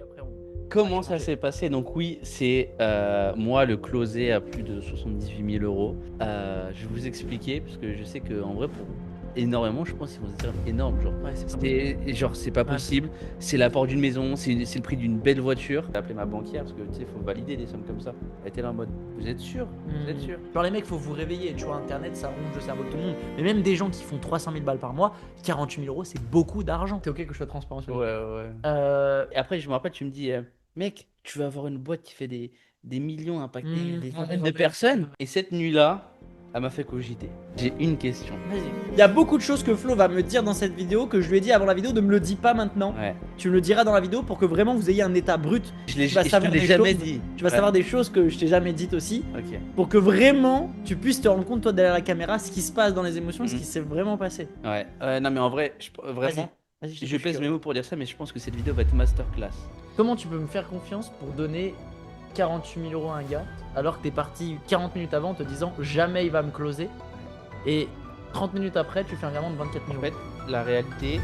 après on va Comment ça changer. s'est passé? Donc oui, c'est moi le closé à plus de 78 000 euros. Je vais vous expliquer parce que je sais que en vrai pour énormément, je pense qu'ils vont se dire énorme, genre Ouais, c'est pas possible. c'est pas Ouais. possible, c'est l'apport d'une maison, c'est le prix d'une belle voiture. J'ai appelé ma banquière parce que tu sais, faut valider des sommes comme ça. Elle était là en mode, vous êtes sûr? Vous êtes sûr? Genre les mecs, faut vous réveiller. Tu vois, Internet, ça ronge le cerveau de tout le monde. Mais même des gens qui font 300 000 balles par mois, 48 000 euros, c'est beaucoup d'argent. T'es ok que je sois transparent sur Ouais, les trucs. ouais. Euh, Et après, je me rappelle, tu me dis, mec, tu vas avoir une boîte qui fait des millions, impacter des centaines de personnes. Et cette nuit-là, elle m'a fait cogiter. J'ai une question. Vas-y. Il y a beaucoup de choses que Flo va me dire dans cette vidéo que je lui ai dit avant la vidéo, ne me le dis pas maintenant. Ouais. Tu me le diras dans la vidéo pour que vraiment vous ayez un état brut. Tu vas Je te savoir l'ai des jamais choses. dit. Tu vas Ouais. savoir des choses que je t'ai jamais dites aussi. Ok. Pour que vraiment tu puisses te rendre compte, toi, derrière la caméra, ce qui se passe dans les émotions, ce qui Mhm. s'est vraiment passé. Ouais. Non, mais en vrai, Vas-y. vraiment, Vas-y, je je t'écoute, je suis pèse curieux. mes mots pour dire ça, mais je pense que cette vidéo va être masterclass. Comment tu peux me faire confiance pour donner 48 000 euros à un gars alors que t'es parti 40 minutes avant en te disant jamais il va me closer et 30 minutes après tu fais un virement de 24 En 000 fait, euros. la réalité,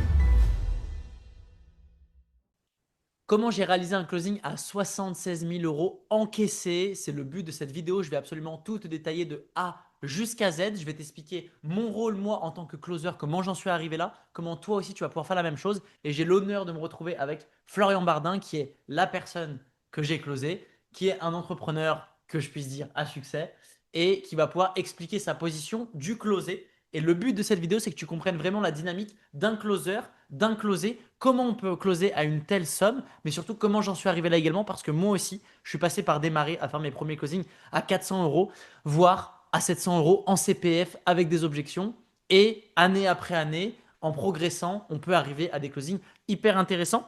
Comment j'ai réalisé un closing à 76 000 euros encaissés? C'est le but de cette vidéo. Je vais absolument tout te détailler de A jusqu'à Z. Je vais t'expliquer mon rôle, moi, en tant que closer, comment j'en suis arrivé là, comment toi aussi tu vas pouvoir faire la même chose. Et j'ai l'honneur de me retrouver avec Florian Bardin, qui est la personne que j'ai closée, qui est un entrepreneur que je puisse dire à succès et qui va pouvoir expliquer sa position du closé. Et le but de cette vidéo, c'est que tu comprennes vraiment la dynamique d'un closer, d'un closé, comment on peut closer à une telle somme, mais surtout comment j'en suis arrivé là également, parce que moi aussi, je suis passé par démarrer à faire mes premiers closings à 400 euros, voire à 700 euros en CPF avec des objections. Et année après année, en progressant, on peut arriver à des closings hyper intéressants.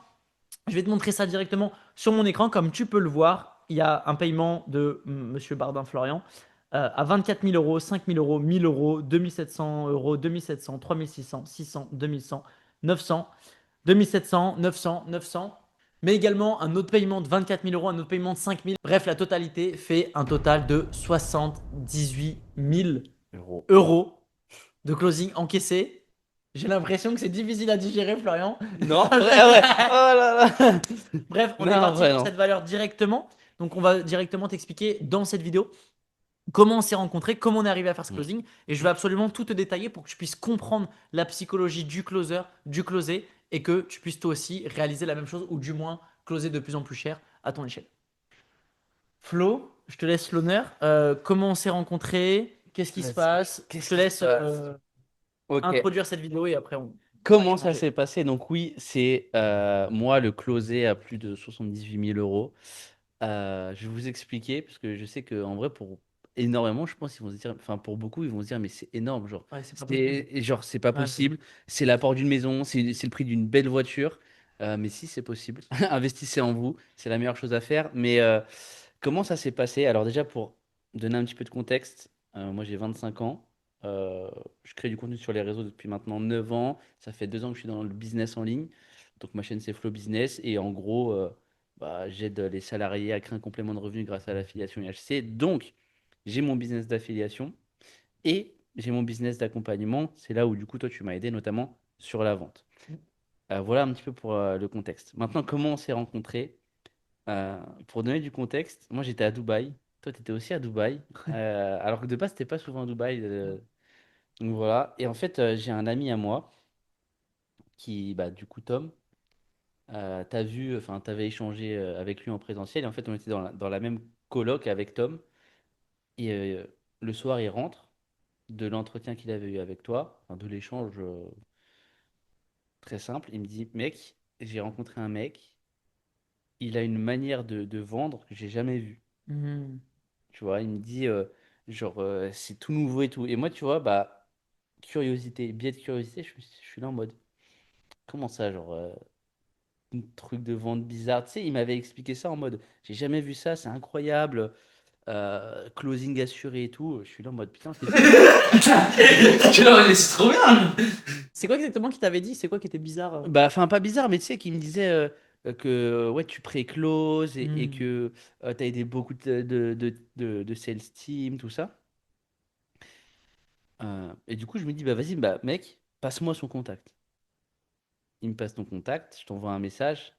Je vais te montrer ça directement sur mon écran. Comme tu peux le voir, il y a un paiement de Monsieur Bardin Florian à 24 000 euros, 5 000 euros, 1 000 euros, 2 700 euros, 2 700, 3 600, 600, 2 100, 900, 2 700, 900, 900. Mais également un autre paiement de 24 000 euros, un autre paiement de 5 000. Bref, la totalité fait un total de 78 000 euro. euros de closing encaissé. J'ai l'impression que c'est difficile à digérer, Florian. Non, ouais, ouais. Oh là là. Bref, on est Non, parti vrai, pour non. cette valeur directement. Donc, on va directement t'expliquer dans cette vidéo comment on s'est rencontrés, comment on est arrivé à faire ce Mm. closing. Et je vais absolument tout te détailler pour que tu puisses comprendre la psychologie du closer, du closé, et que tu puisses toi aussi réaliser la même chose, ou du moins closer de plus en plus cher à ton échelle. Flo, je te laisse l'honneur. Comment on s'est rencontrés? Qu'est-ce qui se Vas-y. passe? Je Qu'est-ce te qui se laisse passe? Ok. introduire cette vidéo et après on va Comment ça échanger. s'est passé? Donc oui, c'est moi le closé à plus de 78 000 euros. Je vais vous expliquer, parce que je sais que en vrai, pour énormément, je pense qu'ils vont se dire, enfin pour beaucoup, ils vont se dire, mais c'est énorme, Ouais, c'est pas possible. c'est pas Ouais. possible, c'est l'apport d'une maison, c'est le prix d'une belle voiture. Mais si, c'est possible. Investissez en vous, c'est la meilleure chose à faire. Mais comment ça s'est passé? Alors déjà, pour donner un petit peu de contexte, moi j'ai 25 ans. Euh, je crée du contenu sur les réseaux depuis maintenant 9 ans. Ça fait 2 ans que je suis dans le business en ligne. Donc ma chaîne c'est Flow Business. Et en gros, j'aide les salariés à créer un complément de revenu grâce à l'affiliation IHC. Donc j'ai mon business d'affiliation et j'ai mon business d'accompagnement. C'est là où du coup toi tu m'as aidé notamment sur la vente. Voilà un petit peu pour le contexte. Maintenant, comment on s'est rencontrés? Pour donner du contexte, moi j'étais à Dubaï. Toi, tu étais aussi à Dubaï. Alors que de base, t'étais pas souvent à Dubaï. Donc voilà. Et en fait, j'ai un ami à moi qui, bah, du coup, Tom, t'as vu, enfin, t'avais échangé avec lui en présentiel. Et en fait, on était dans la même coloc avec Tom. Et le soir, il rentre de l'entretien qu'il avait eu avec toi, enfin, de l'échange très simple. Il me dit, mec, j'ai rencontré un mec. Il a une manière de vendre que j'ai jamais vue. Mhm. Tu vois, il me dit, genre, c'est tout nouveau et tout. Et moi, tu vois, bah, curiosité, biais de curiosité, je suis là en mode, comment ça, genre, un truc de vente bizarre. Tu sais, il m'avait expliqué ça en mode, j'ai jamais vu ça, c'est incroyable, closing assuré et tout. Je suis là en mode, putain, c'est fou. Tu l'as, c'est trop bien. C'est quoi exactement qui t'avait dit? C'est quoi qui était bizarre? Bah, enfin, pas bizarre, mais tu sais, qu'il me disait que, ouais, tu pré-close et Hmm. que tu as aidé beaucoup de sales team, tout ça. Et du coup, je me dis, bah, vas-y, bah, mec, passe-moi son contact. Il me passe ton contact, je t'envoie un message.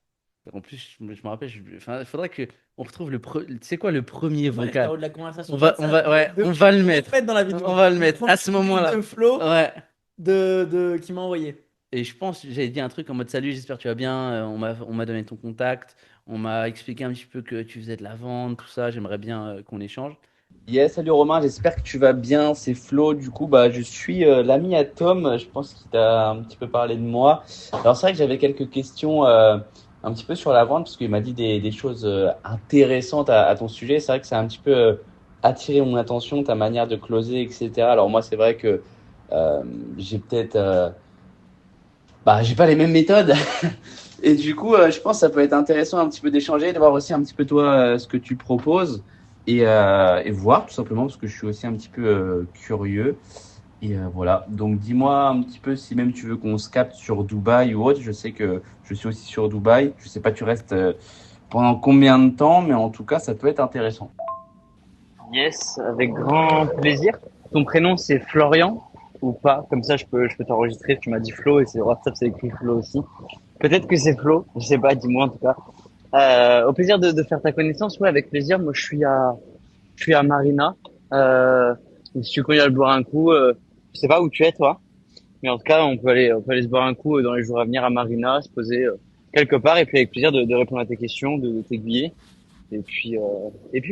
En plus, je me rappelle, enfin, il faudrait que on retrouve tu sais quoi, le premier Ouais, c'était en vocal. haut de la conversation chat, c'est un Ouais, de on fou. va le Il faut le mettre. mettre dans la On vidéo. va le Le mettre à ce premier clip moment-là. de Flo Ouais. qui m'a envoyé. Et je pense, j'avais dit un truc en mode salut, j'espère que tu vas bien. On m'a donné ton contact. On m'a expliqué un petit peu que tu faisais de la vente, tout ça. J'aimerais bien qu'on échange. Yes, salut Romain, j'espère que tu vas bien. C'est Flo. Du coup, bah, je suis l'ami à Tom. Je pense qu'il t'a un petit peu parlé de moi. Alors, c'est vrai que j'avais quelques questions un petit peu sur la vente parce qu'il m'a dit des choses intéressantes à ton sujet. C'est vrai que ça a un petit peu attiré mon attention, ta manière de closer, etc. Alors, moi, c'est vrai que euh, j'ai peut-être bah, j'ai pas les mêmes méthodes. Et du coup, je pense que ça peut être intéressant un petit peu d'échanger, de voir aussi un petit peu toi ce que tu proposes et voir tout simplement parce que je suis aussi un petit peu curieux. Et voilà. Donc dis-moi un petit peu si même tu veux qu'on se capte sur Dubaï ou autre. Je sais que je suis aussi sur Dubaï. Je sais pas tu restes pendant combien de temps, mais en tout cas ça peut être intéressant. Yes, avec grand plaisir. Ton prénom c'est Florian ou pas? Comme ça je peux t'enregistrer. Tu m'as dit Flo et c'est WhatsApp c'est écrit Flo aussi. Peut-être que c'est Flo, je sais pas, dis-moi en tout cas. Au plaisir de faire ta connaissance, ouais, avec plaisir. Moi je suis à Marina. Euh, si tu connais aller boire un coup, je sais pas où tu es toi, mais en tout cas on peut aller se boire un coup dans les jours à venir à Marina, se poser quelque part et puis avec plaisir de répondre à tes questions, de t'aiguiller. Et puis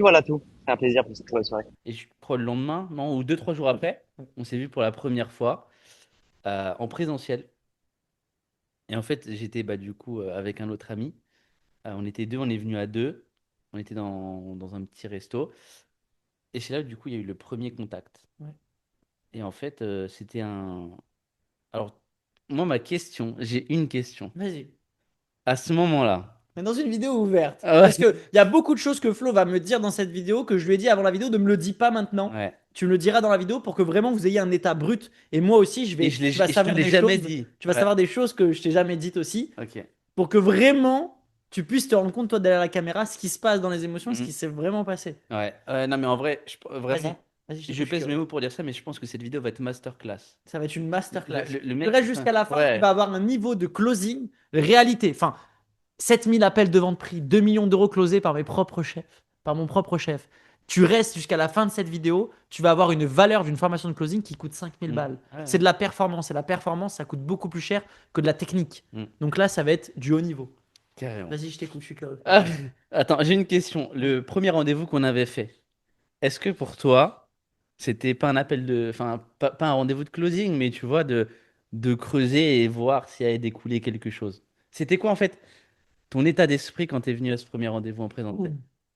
voilà tout. C'est un plaisir pour cette soirée. Et je crois le lendemain, non, ou 2, 3 jours après, on s'est vu pour la première fois en présentiel. Et en fait, j'étais bah, du coup avec un autre ami. On était deux, on est venu à deux. On était dans un petit resto. Et c'est là, du coup, il y a eu le premier contact. Ouais. Et en fait, c'était un. Alors, moi, ma question, j'ai une question. Vas-y. À ce moment-là. Mais dans une vidéo ouverte. Ah Parce ouais. qu'il y a beaucoup de choses que Flo va me dire dans cette vidéo que je lui ai dit avant la vidéo, ne me le dis pas maintenant. Ouais. Tu me le diras dans la vidéo pour que vraiment vous ayez un état brut. Et moi aussi, tu vas Et je te savoir l'ai des jamais choses. dit. Tu vas Ouais. savoir des choses que je t'ai jamais dites aussi. Ok. Pour que vraiment tu puisses te rendre compte, toi, derrière la caméra, ce qui se passe dans les émotions, ce qui Mhm. s'est vraiment passé. Ouais. Non, mais en vrai, Vas-y. vraiment, Vas-y, je je t'écoute, je suis pèse mes curieux. mots pour dire ça, mais je pense que cette vidéo va être masterclass. Ça va être une masterclass. Le Tu mec. restes Enfin, jusqu'à la fin, tu ouais. vas avoir un niveau de closing réalité. Enfin, 7 000 appels de vente prix, 2 millions d'euros closés par mes propres chefs, par mon propre chef. Tu restes jusqu'à la fin de cette vidéo, tu vas avoir une valeur d'une formation de closing qui coûte 5 000 Mhm. balles. Ouais, C'est ouais. de la performance, et la performance, ça coûte beaucoup plus cher que de la technique. Mhm. Donc là, ça va être du haut niveau. Carrément. Vas-y, je t'écoute, je suis curieux. Ah, attends, j'ai une question. Le premier rendez-vous qu'on avait fait, est-ce que pour toi, c'était pas un appel de, enfin, pas un rendez-vous de closing, mais tu vois, de creuser et voir s'il y avait découlé quelque chose? C'était quoi en fait ton état d'esprit quand tu es venu à ce premier rendez-vous en Ouh. présentiel?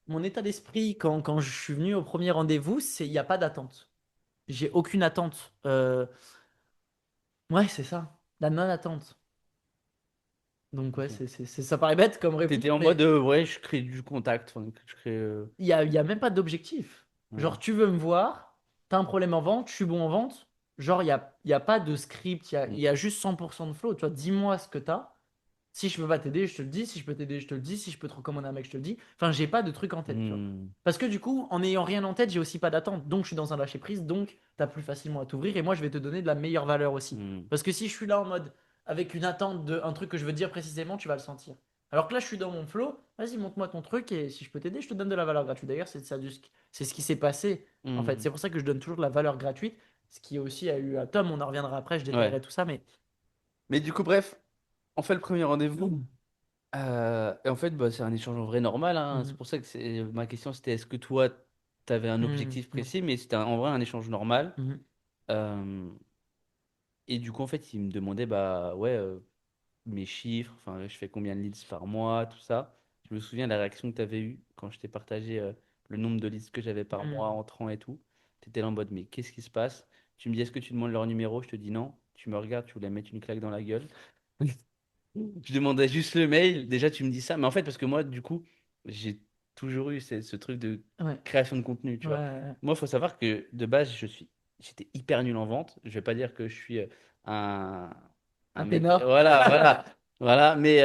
Mon état d'esprit quand je suis venu au premier rendez-vous, c'est il n'y a pas d'attente. J'ai aucune attente. Ouais, c'est ça. La non-attente. Donc ouais, Ok. ça paraît bête comme réponse, T'étais en mode, mais ouais, je crée du contact, enfin, je crée, il y a même pas d'objectif. ouais. Genre, tu veux me voir, t'as un problème en vente, je suis bon en vente. Genre, il y a pas de script, il Mm. y a juste 100% de flow. Tu vois, dis-moi ce que t'as. Si je peux pas t'aider, je te le dis. Si je peux t'aider, je te le dis. Si je peux te recommander un mec, je te le dis. Enfin, j'ai pas de truc en tête, tu vois. Hmm. Parce que du coup, en n'ayant rien en tête, j'ai aussi pas d'attente. Donc, je suis dans un lâcher prise. Donc, t'as plus facilement à t'ouvrir. Et moi, je vais te donner de la meilleure valeur aussi. Hmm. Parce que si je suis là en mode avec une attente de un truc que je veux dire précisément, tu vas le sentir. Alors que là, je suis dans mon flow. Vas-y, montre-moi ton truc. Et si je peux t'aider, je te donne de la valeur gratuite. D'ailleurs, c'est ce qui s'est passé. En fait, Hmm. c'est pour ça que je donne toujours de la valeur gratuite. Ce qui aussi a eu à Tom. On en reviendra après. Je Ouais. détaillerai tout ça. Mais Mais du coup, bref, on fait le premier rendez-vous. Et en fait, bah, c'est un échange en vrai normal, hein. C'est Mhm. pour ça que ma question c'était est-ce que toi, tu avais un Mhm. objectif Non. précis, mais c'était en vrai un échange normal. Mhm. Euh, et du coup, en fait, il me demandait bah ouais, mes chiffres, enfin, je fais combien de leads par mois, tout ça. Je me souviens de la réaction que tu avais eue quand je t'ai partagé le nombre de leads que j'avais par mois Mhm. entrant et tout. Tu étais là en mode mais qu'est-ce qui se passe? Tu me dis est-ce que tu demandes leur numéro? Je te dis non. Tu me regardes, tu voulais mettre une claque dans la gueule. Je demandais juste le mail. Déjà, tu me dis ça. Mais en fait, parce que moi, du coup, j'ai toujours eu ce truc de Ouais. création de contenu, tu Ouais, vois. ouais, ouais. Moi, il faut savoir que de base, j'étais hyper nul en vente. Je vais pas dire que je suis un, un Un mec. ténor. Voilà, voilà, voilà. Mais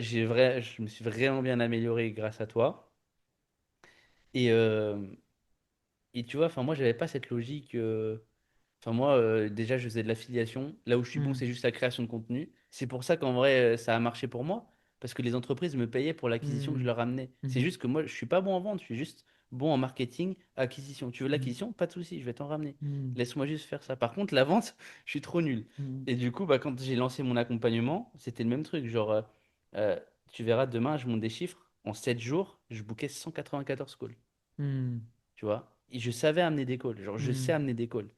je me suis vraiment bien amélioré grâce à toi. Et, euh, et tu vois, enfin, moi, j'avais pas cette logique. Enfin, moi, déjà, je faisais de l'affiliation. Là où je suis bon, Mhm. c'est juste la création de contenu. C'est pour ça qu'en vrai, ça a marché pour moi. parce que les entreprises me payaient pour l'acquisition que je Hmm. leur amenais. C'est Mhm. juste que moi, je suis pas bon en vente, je suis juste bon en marketing, acquisition. Tu veux Mhm. l'acquisition? Pas de souci, je vais t'en ramener. Mhm. Laisse-moi juste faire ça. Par contre, la vente, je suis trop nul. Mhm. Et du coup, bah, quand j'ai lancé mon accompagnement, c'était le même truc. Genre, euh, tu verras, demain, je monte des chiffres. En 7 jours, je bookais 194 calls. Mhm. Tu vois? Et je savais amener des calls. Genre, je sais Mhm. amener des calls.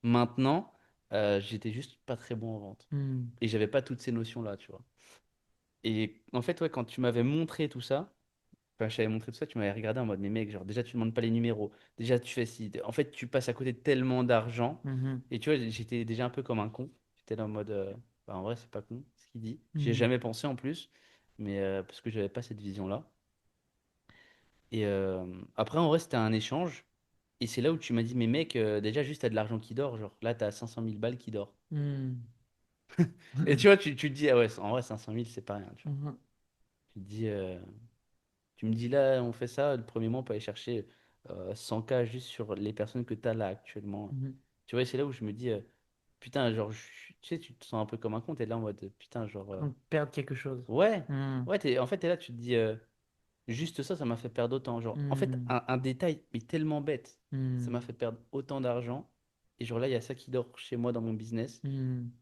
Maintenant, j'étais juste pas très bon en vente. Mhm. Et j'avais pas toutes ces notions-là, tu vois. Et en fait, ouais, quand tu m'avais montré tout ça, enfin, je t'avais montré tout ça, tu m'avais regardé en mode, mais mec, genre, déjà, tu demandes pas les numéros. Déjà, tu fais ci. En fait, tu passes à côté de tellement d'argent. Mhm. Et tu vois, j'étais déjà un peu comme un con. J'étais là en mode, bah, en vrai, c'est pas con ce qu'il dit. J'y ai Mhm. jamais pensé en plus, mais parce que j'avais pas cette vision-là. Et après, en vrai, c'était un échange. Et c'est là où tu m'as dit, mais mec, déjà, juste, t'as de l'argent qui dort. Genre, là, t'as 500 000 balles qui dort. Mhm. Et tu vois, tu te dis, ah ouais, en vrai, 500 000, c'est pas rien. Tu vois. Mhm. Tu te dis, tu me dis, là, on fait ça. Le premier mois, on peut aller chercher 100K juste sur les personnes que t'as là actuellement. Mhm. Tu vois, et c'est là où je me dis, putain, genre, tu sais, tu te sens un peu comme un con. T'es là en mode, putain, genre, Donc, perdre quelque chose. ouais, Mhm. ouais, en fait, t'es là, tu te dis, juste ça m'a fait perdre autant. Genre, en fait, Mhm. un détail, mais tellement bête, ça m'a Mhm. fait perdre autant d'argent. Et genre là, il y a ça qui dort chez moi dans mon business. Mhm.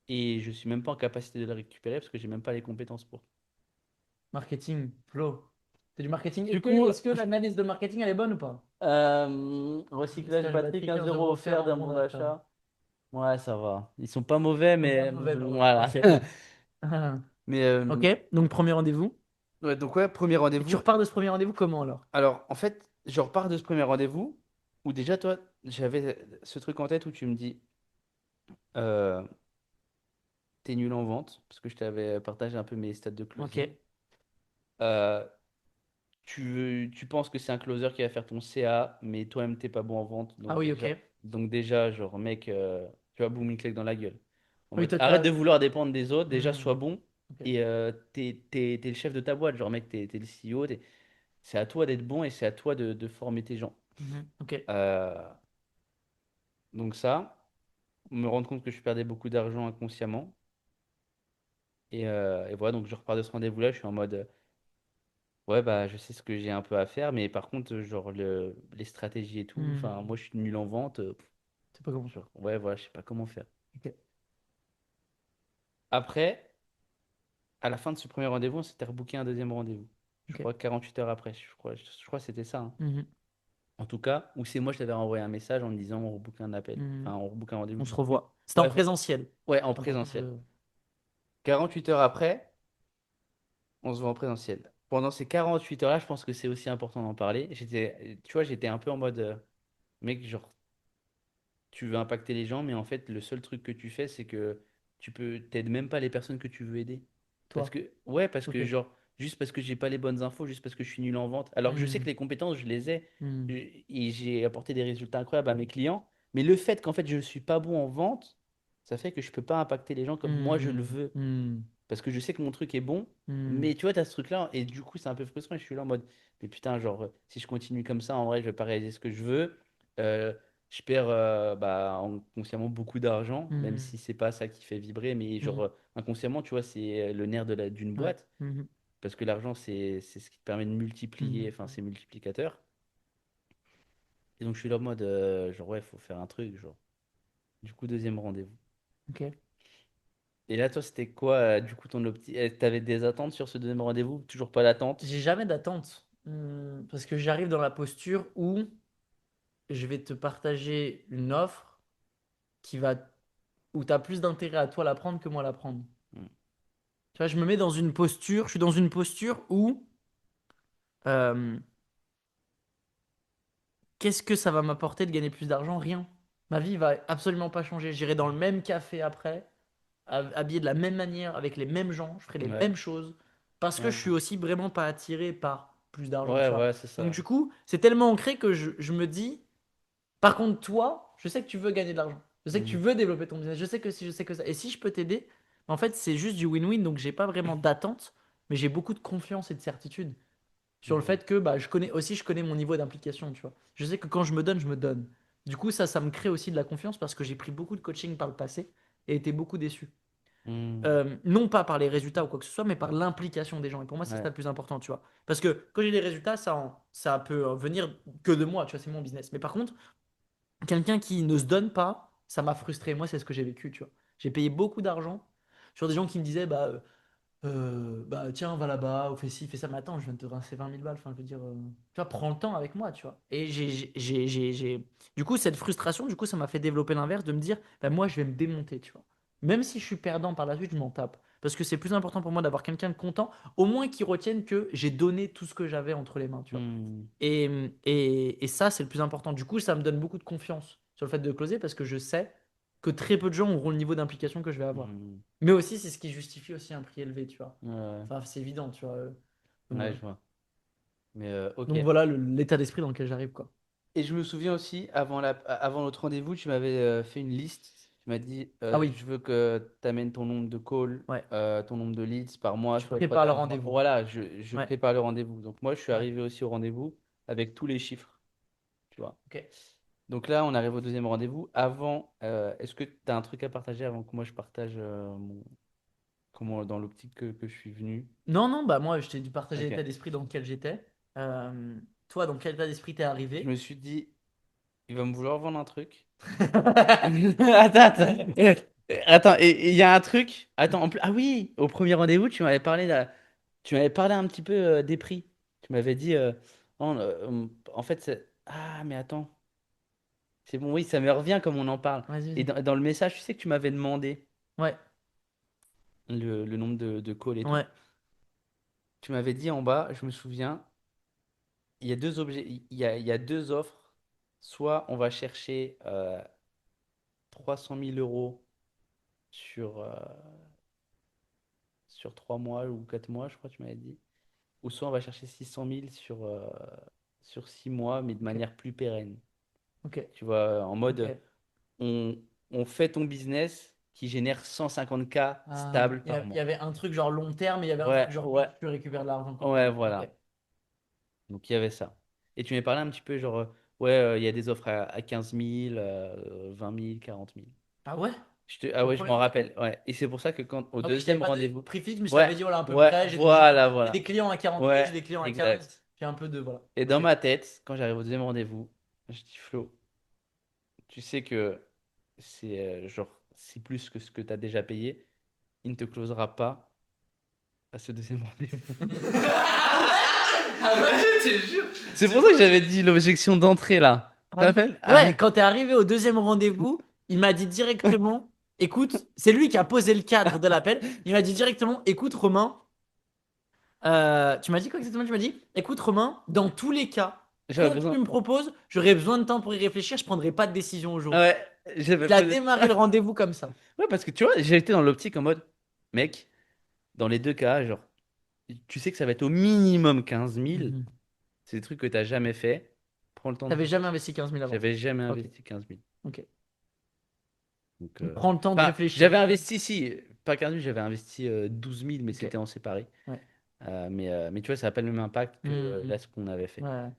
Et je suis même pas en capacité de le récupérer parce que j'ai même pas les compétences pour. Marketing, Flo. C'est du marketing. Du coup, Est-ce que l'analyse de marketing, elle est bonne ou pas? recyclage Recyclage batterie, batterie, 15 15 euros euros offert offert en d'un bon bon d'achat. d'achat. Ouais, ça va. Ils sont pas mauvais, Ils sont pas mais mauvais, mais ouais. voilà. Ok. Mais Ok, donc premier rendez-vous. ouais, donc ouais, premier Et tu rendez-vous. repars de ce premier rendez-vous comment alors? Alors, en fait, je repars de ce premier rendez-vous où déjà, toi, j'avais ce truc en tête où tu me dis, euh, t'es nul en vente, parce que je t'avais partagé un peu mes stats de Ok. closing. Euh, tu penses que c'est un closer qui va faire ton CA, mais toi-même, t'es pas bon en vente. Ah oui, ok. Donc déjà genre, mec, tu vas boum, une claque dans la gueule. En Oui, mode, toi, arrête de vouloir dépendre des autres, déjà, Hmm, sois bon. ok. Et t'es le chef de ta boîte. Genre, mec, t'es le CEO. C'est à toi d'être bon et c'est à toi de former tes gens. Mhm, ok. Euh, donc ça, me rendre compte que je perdais beaucoup d'argent inconsciemment. Et voilà, donc je repars de ce rendez-vous-là, je suis en mode, ouais, bah, je sais ce que j'ai un peu à faire, mais par contre, genre, les stratégies et tout, enfin, Hmm, moi, je suis nul en vente. c'est pas comment faire. Genre, ouais, voilà, je sais pas comment faire. Ok. Après, à la fin de ce premier rendez-vous, on s'était rebooké un deuxième rendez-vous. Je Ok. crois 48 heures après, je crois que c'était ça, hein. Mhm, En tout cas, ou c'est moi, je t'avais envoyé un message en me disant, on rebook un appel. mhm. Enfin, on rebook un rendez-vous, On je se sais plus. revoit. C'était en Bref, présentiel. ouais, en C'est important présentiel. de. 48 heures après, on se voit en présentiel. Pendant ces 48 heures-là, je pense que c'est aussi important d'en parler. Tu vois, j'étais un peu en mode, mec, genre, tu veux impacter les gens, mais en fait, le seul truc que tu fais, c'est que t'aides même pas les personnes que tu veux aider. Parce Toi. que, ouais, parce Ok. que, genre, juste parce que j'ai pas les bonnes infos, juste parce que je suis nul en vente. Alors que je sais que Hmm, les compétences, je les ai, hmm, et j'ai apporté des résultats incroyables à mes clients. Mais le fait qu'en fait, je suis pas bon en vente, ça fait que je peux pas impacter les gens comme moi je le hmm, veux. hmm, Parce que je sais que mon truc est bon, hmm, mais tu vois, tu as ce truc-là, et du coup, c'est un peu frustrant. Et je suis là en mode, mais putain, genre, si je continue comme ça, en vrai, je vais pas réaliser ce que je veux. Euh, je perds bah, inconsciemment beaucoup d'argent, même hmm, si c'est pas ça qui fait vibrer, mais genre, hmm. inconsciemment, tu vois, c'est le nerf d'une Ouais. boîte. Mhm, Parce que l'argent, c'est ce qui te permet de multiplier, mhm. enfin, c'est multiplicateur. Et donc, je suis là en mode, genre, ouais, faut faire un truc, genre. Du coup, deuxième rendez-vous. Ok. Et là, toi, c'était quoi, du coup, ton optique? T'avais des attentes sur ce deuxième rendez-vous? Toujours pas d'attente? J'ai jamais d'attente. Parce que j'arrive dans la posture où je vais te partager une offre qui va, où tu as plus d'intérêt à toi la prendre que moi la prendre. Hmm. Tu vois, je me mets dans une posture, je suis dans une posture où euh, qu'est-ce que ça va m'apporter de gagner plus d'argent? Rien. Ma vie va absolument pas changer. J'irai dans le même café après, habillé de la même manière, avec les mêmes gens, je ferai les Ouais. mêmes choses, parce que je suis Ouais, aussi vraiment pas attiré par plus d'argent, ouais, tu vois. ouais, c'est Donc ça. du coup, c'est tellement ancré que je me dis, par contre, toi, je sais que tu veux gagner de l'argent. Je sais que tu Mhm. veux développer ton business. Je sais que si, je sais que ça. Et si je peux t'aider, en fait, c'est juste du win-win. Donc, j'ai pas vraiment d'attente, mais j'ai beaucoup de confiance et de certitude sur le Ok. fait que bah, je connais mon niveau d'implication, tu vois. Je sais que quand je me donne, je me donne. Du coup, ça me crée aussi de la confiance parce que j'ai pris beaucoup de coaching par le passé et été beaucoup déçu. Hmm. Non pas par les résultats ou quoi que ce soit, mais par l'implication des gens. Et pour moi, c'est ça Ouais. le plus important, tu vois. Parce que quand j'ai des résultats, ça peut venir que de moi, tu vois, c'est mon business. Mais par contre, quelqu'un qui ne se donne pas, ça m'a frustré. Moi, c'est ce que j'ai vécu, tu vois. J'ai payé beaucoup d'argent sur des gens qui me disaient, bah tiens, va là-bas, ou fais ci, fais ça. Mais attends, je viens de te rincer 20 000 balles. Enfin, je veux dire, tu vois, prends le temps avec moi, tu vois. Et du coup, cette frustration, du coup, ça m'a fait développer l'inverse, de me dire, bah, moi, je vais me démonter, tu vois. Même si je suis perdant par la suite, je m'en tape. Parce que c'est plus important pour moi d'avoir quelqu'un de content, au moins qui retienne que j'ai donné tout ce que j'avais entre les mains, tu vois. Hmm. Et ça, c'est le plus important. Du coup, ça me donne beaucoup de confiance sur le fait de closer parce que je sais que très peu de gens auront le niveau d'implication que je vais avoir. Hmm. Mais aussi, c'est ce qui justifie aussi un prix élevé, tu vois. Ouais, Enfin, c'est évident, tu vois. Donc ouais, voilà. je vois. Mais ok. Donc voilà l'état d'esprit dans lequel j'arrive, quoi. Et je me souviens aussi, avant notre rendez-vous, tu m'avais fait une liste. Tu m'as dit, Ah oui, je veux que tu amènes ton nombre de calls, ouais. ton nombre de leads par mois, Je soit 3 prépare le 4 mois. rendez-vous. Voilà, je Ouais, prépare le rendez-vous. Donc moi, je suis ouais. arrivé aussi au rendez-vous avec tous les chiffres, tu vois. Ok. Donc là, on arrive au deuxième rendez-vous. Avant, est-ce que tu as un truc à partager avant que moi je partage comment, dans l'optique que je suis venu? Non, non, bah moi, je t'ai dû partager Ok. l'état d'esprit dans lequel j'étais. Toi, dans quel état d'esprit t'es Je arrivé? me suis dit, il va me vouloir vendre un truc. Attends, attends. Attends, et il y a un truc. Attends, ah oui, au premier rendez-vous, tu m'avais parlé un petit peu des prix. Tu m'avais dit, en fait, ah, mais attends, c'est bon, oui, ça me revient comme on en parle. Vas-y, Et vas-y. dans le message, tu sais que tu m'avais demandé Ouais, le nombre de calls et tout. ouais. Tu m'avais dit en bas, je me souviens, il y a deux objets, il y a deux offres. Soit on va chercher 300 000 euros sur, sur 3 mois ou 4 mois, je crois que tu m'avais dit. Ou soit on va chercher 600 000 sur 6 mois, mais de Ok, manière plus pérenne. ok, Tu vois, en mode, ok. on, on fait ton business qui génère 150K Ah, stable par il y mois. avait un truc genre long terme et il y avait un truc Ouais, genre ouais, vite, tu récupères de l'argent quand ouais, même. Ok. voilà. Donc il y avait ça. Et tu m'as parlé un petit peu, genre, ouais, il y a des offres à 15 000, 20 000, 40 000. Ah ouais? Ah Au ouais, je premier m'en rendez-vous? rappelle. Ouais. Et c'est pour ça que quand, au Ah oui, je t'avais deuxième pas donné de rendez-vous. prix fixe, mais je Ouais, t'avais dit voilà à peu ouais, près. voilà, J'ai des voilà. clients à 40 000, j'ai Ouais, des clients à 15, exact. j'ai un peu de voilà. Et dans Ok. ma tête, quand j'arrive au deuxième rendez-vous, je dis Flo, tu sais que c'est c'est plus que ce que tu as déjà payé. Il ne te closera pas à ce deuxième rendez-vous. Ah ouais, je te jure. C'est C'est pour ça bon, que j'avais dit l'objection d'entrée là. Tu te rappelles? Ah Ouais, ouais. quand t'es arrivé au deuxième rendez-vous, il m'a dit directement, écoute, c'est lui qui a posé le cadre de l'appel. Il m'a dit directement, écoute Romain, tu m'as dit quoi exactement? Tu m'as dit, écoute Romain, dans tous les cas, J'avais quoi que besoin. tu me proposes, j'aurai besoin de temps pour y réfléchir, je prendrai pas de décision Ah aujourd'hui. ouais, j'avais Il a posé. démarré le rendez-vous comme ça. Ouais, parce que tu vois, j'ai été dans l'optique en mode, mec, dans les deux cas, genre, tu sais que ça va être au minimum 15 000. Mhm. C'est des trucs que tu n'as jamais fait. Prends le temps de T'avais jamais réfléchir. investi 15 000 avant. J'avais jamais Ok, investi 15 000. ok. Donc, Donc, prends le temps de enfin, réfléchir. j'avais investi, si, pas 15 000, j'avais investi 12 000, mais Ok, c'était en séparé. ouais. Mais tu vois, ça n'a pas le même impact que Mhm. là, ce qu'on avait fait. Ouais.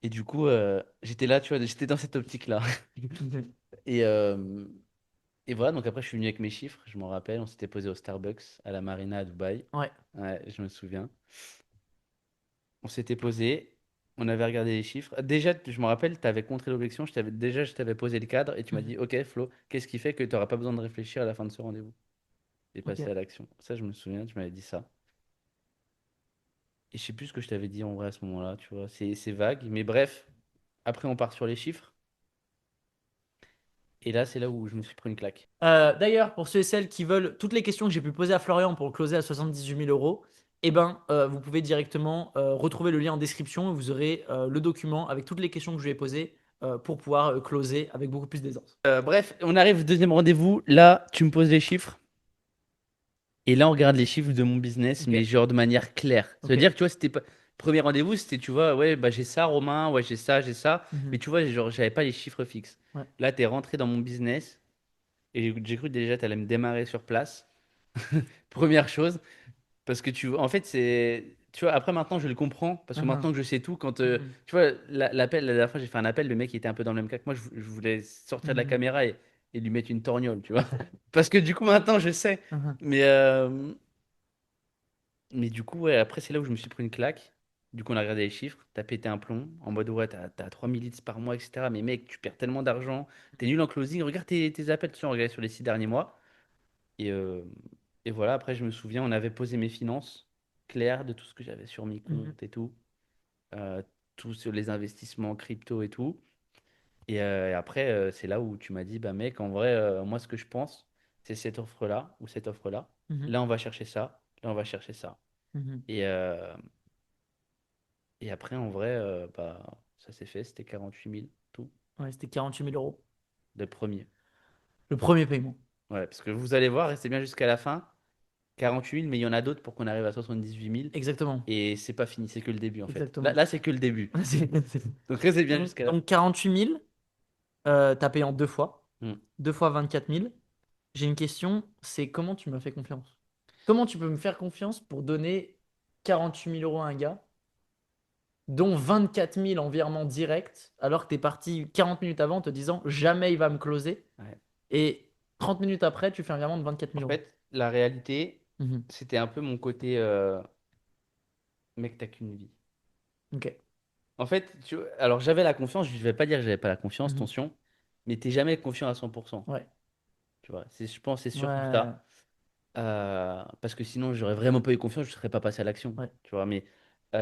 Et du coup, j'étais là, tu vois, j'étais dans cette optique-là. Mhm. Et, euh, et voilà, donc après, je suis venu avec mes chiffres, je m'en rappelle. On s'était posé au Starbucks, à la Marina à Dubaï. Ouais. Ouais, je me souviens. On s'était posé, on avait regardé les chiffres. Déjà, je me rappelle, tu avais contré l'objection, je t'avais posé le cadre et tu m'as Mhm. dit, OK, Flo, qu'est-ce qui fait que tu n'auras pas besoin de réfléchir à la fin de ce rendez-vous et Ok. passer à l'action. Ça, je me souviens, tu m'avais dit ça. Et je sais plus ce que je t'avais dit en vrai à ce moment-là, tu vois. C'est vague, mais bref, après, on part sur les chiffres. Et là, c'est là où je me suis pris une claque. D'ailleurs, pour ceux et celles qui veulent toutes les questions que j'ai pu poser à Florian pour le closer à 78 000 euros, eh ben, vous pouvez directement retrouver le lien en description et vous aurez le document avec toutes les questions que je lui ai posées pour pouvoir closer avec beaucoup plus d'aisance. Bref, on arrive au deuxième rendez-vous. Là, tu me poses les chiffres. Et là, on regarde les chiffres de mon business, Ok, mais genre de manière claire. Ça veut ok. dire que tu vois, c'était pas. Premier rendez-vous, c'était, tu vois, ouais, bah j'ai ça, Romain, ouais, j'ai ça. Mais Mhm. tu vois, genre, j'avais pas les chiffres fixes. Ouais. Là, tu es rentré dans mon business et j'ai cru déjà que tu allais me démarrer sur place. Première chose, parce que en fait, c'est. Tu vois, après maintenant, je le comprends, parce que Mhm. maintenant que je sais tout, quand. Mhm. Tu vois, l'appel, la dernière fois, j'ai fait un appel, le mec il était un peu dans le même cas que moi, je voulais sortir de la Mhm. caméra et et lui mettre une torgnole, tu vois. Parce que du coup, maintenant, je sais. Mhm. Mais, mais du coup, ouais, après, c'est là où je me suis pris une claque. Du coup, on a regardé les chiffres. T'as pété un plomb en mode, ouais, t'as 3000 litres par mois, etc. Mais mec, tu perds tellement d'argent. T'es nul en closing. Regarde tes appels, tu sais, on regardait sur les 6 derniers mois. Et, euh, et voilà, après, je me souviens, on avait posé mes finances claires de tout ce que j'avais sur mes Mhm. comptes et euh, tout sur les investissements crypto et tout. Et après, c'est là où tu m'as dit, bah mec, en vrai, moi, ce que je pense, c'est cette offre-là ou cette offre-là. Mhm. Là, on va chercher ça. Là, on va chercher ça. Mhm. Et, euh, et après, en vrai, bah, ça s'est fait. C'était 48 000, tout, Ouais, c'était 48 000 euros. le premier. Le premier paiement. Ouais, parce que vous allez voir, restez bien jusqu'à la fin. 48 000, mais il y en a d'autres pour qu'on arrive à 78 000. Exactement. Et c'est pas fini, c'est que le début, en fait. Là, Exactement. là c'est que le début. C'est- c'est- Donc, restez bien Donc, jusqu'à la fin. donc 48 000, t'as payé en deux fois. Hmm. Deux fois 24 000. J'ai une question, c'est comment tu m'as fait confiance? Comment tu peux me faire confiance pour donner 48 000 euros à un gars, dont 24 000 en virement direct, alors que tu es parti 40 minutes avant en te disant jamais il va me closer, Ouais. et 30 minutes après, tu fais un virement de 24 En 000 euros. fait, la réalité, Mhm. c'était un peu mon côté mec, t'as qu'une vie. Ok. En fait, alors j'avais la confiance, je vais pas dire que j'avais pas la confiance, Mhm. attention, mais t'es jamais confiant à 100%. Ouais. Tu vois, je pense que c'est surtout Ouais. ça. Parce que sinon, j'aurais vraiment pas eu confiance, je serais pas passé à l'action. Ouais. Tu vois, mais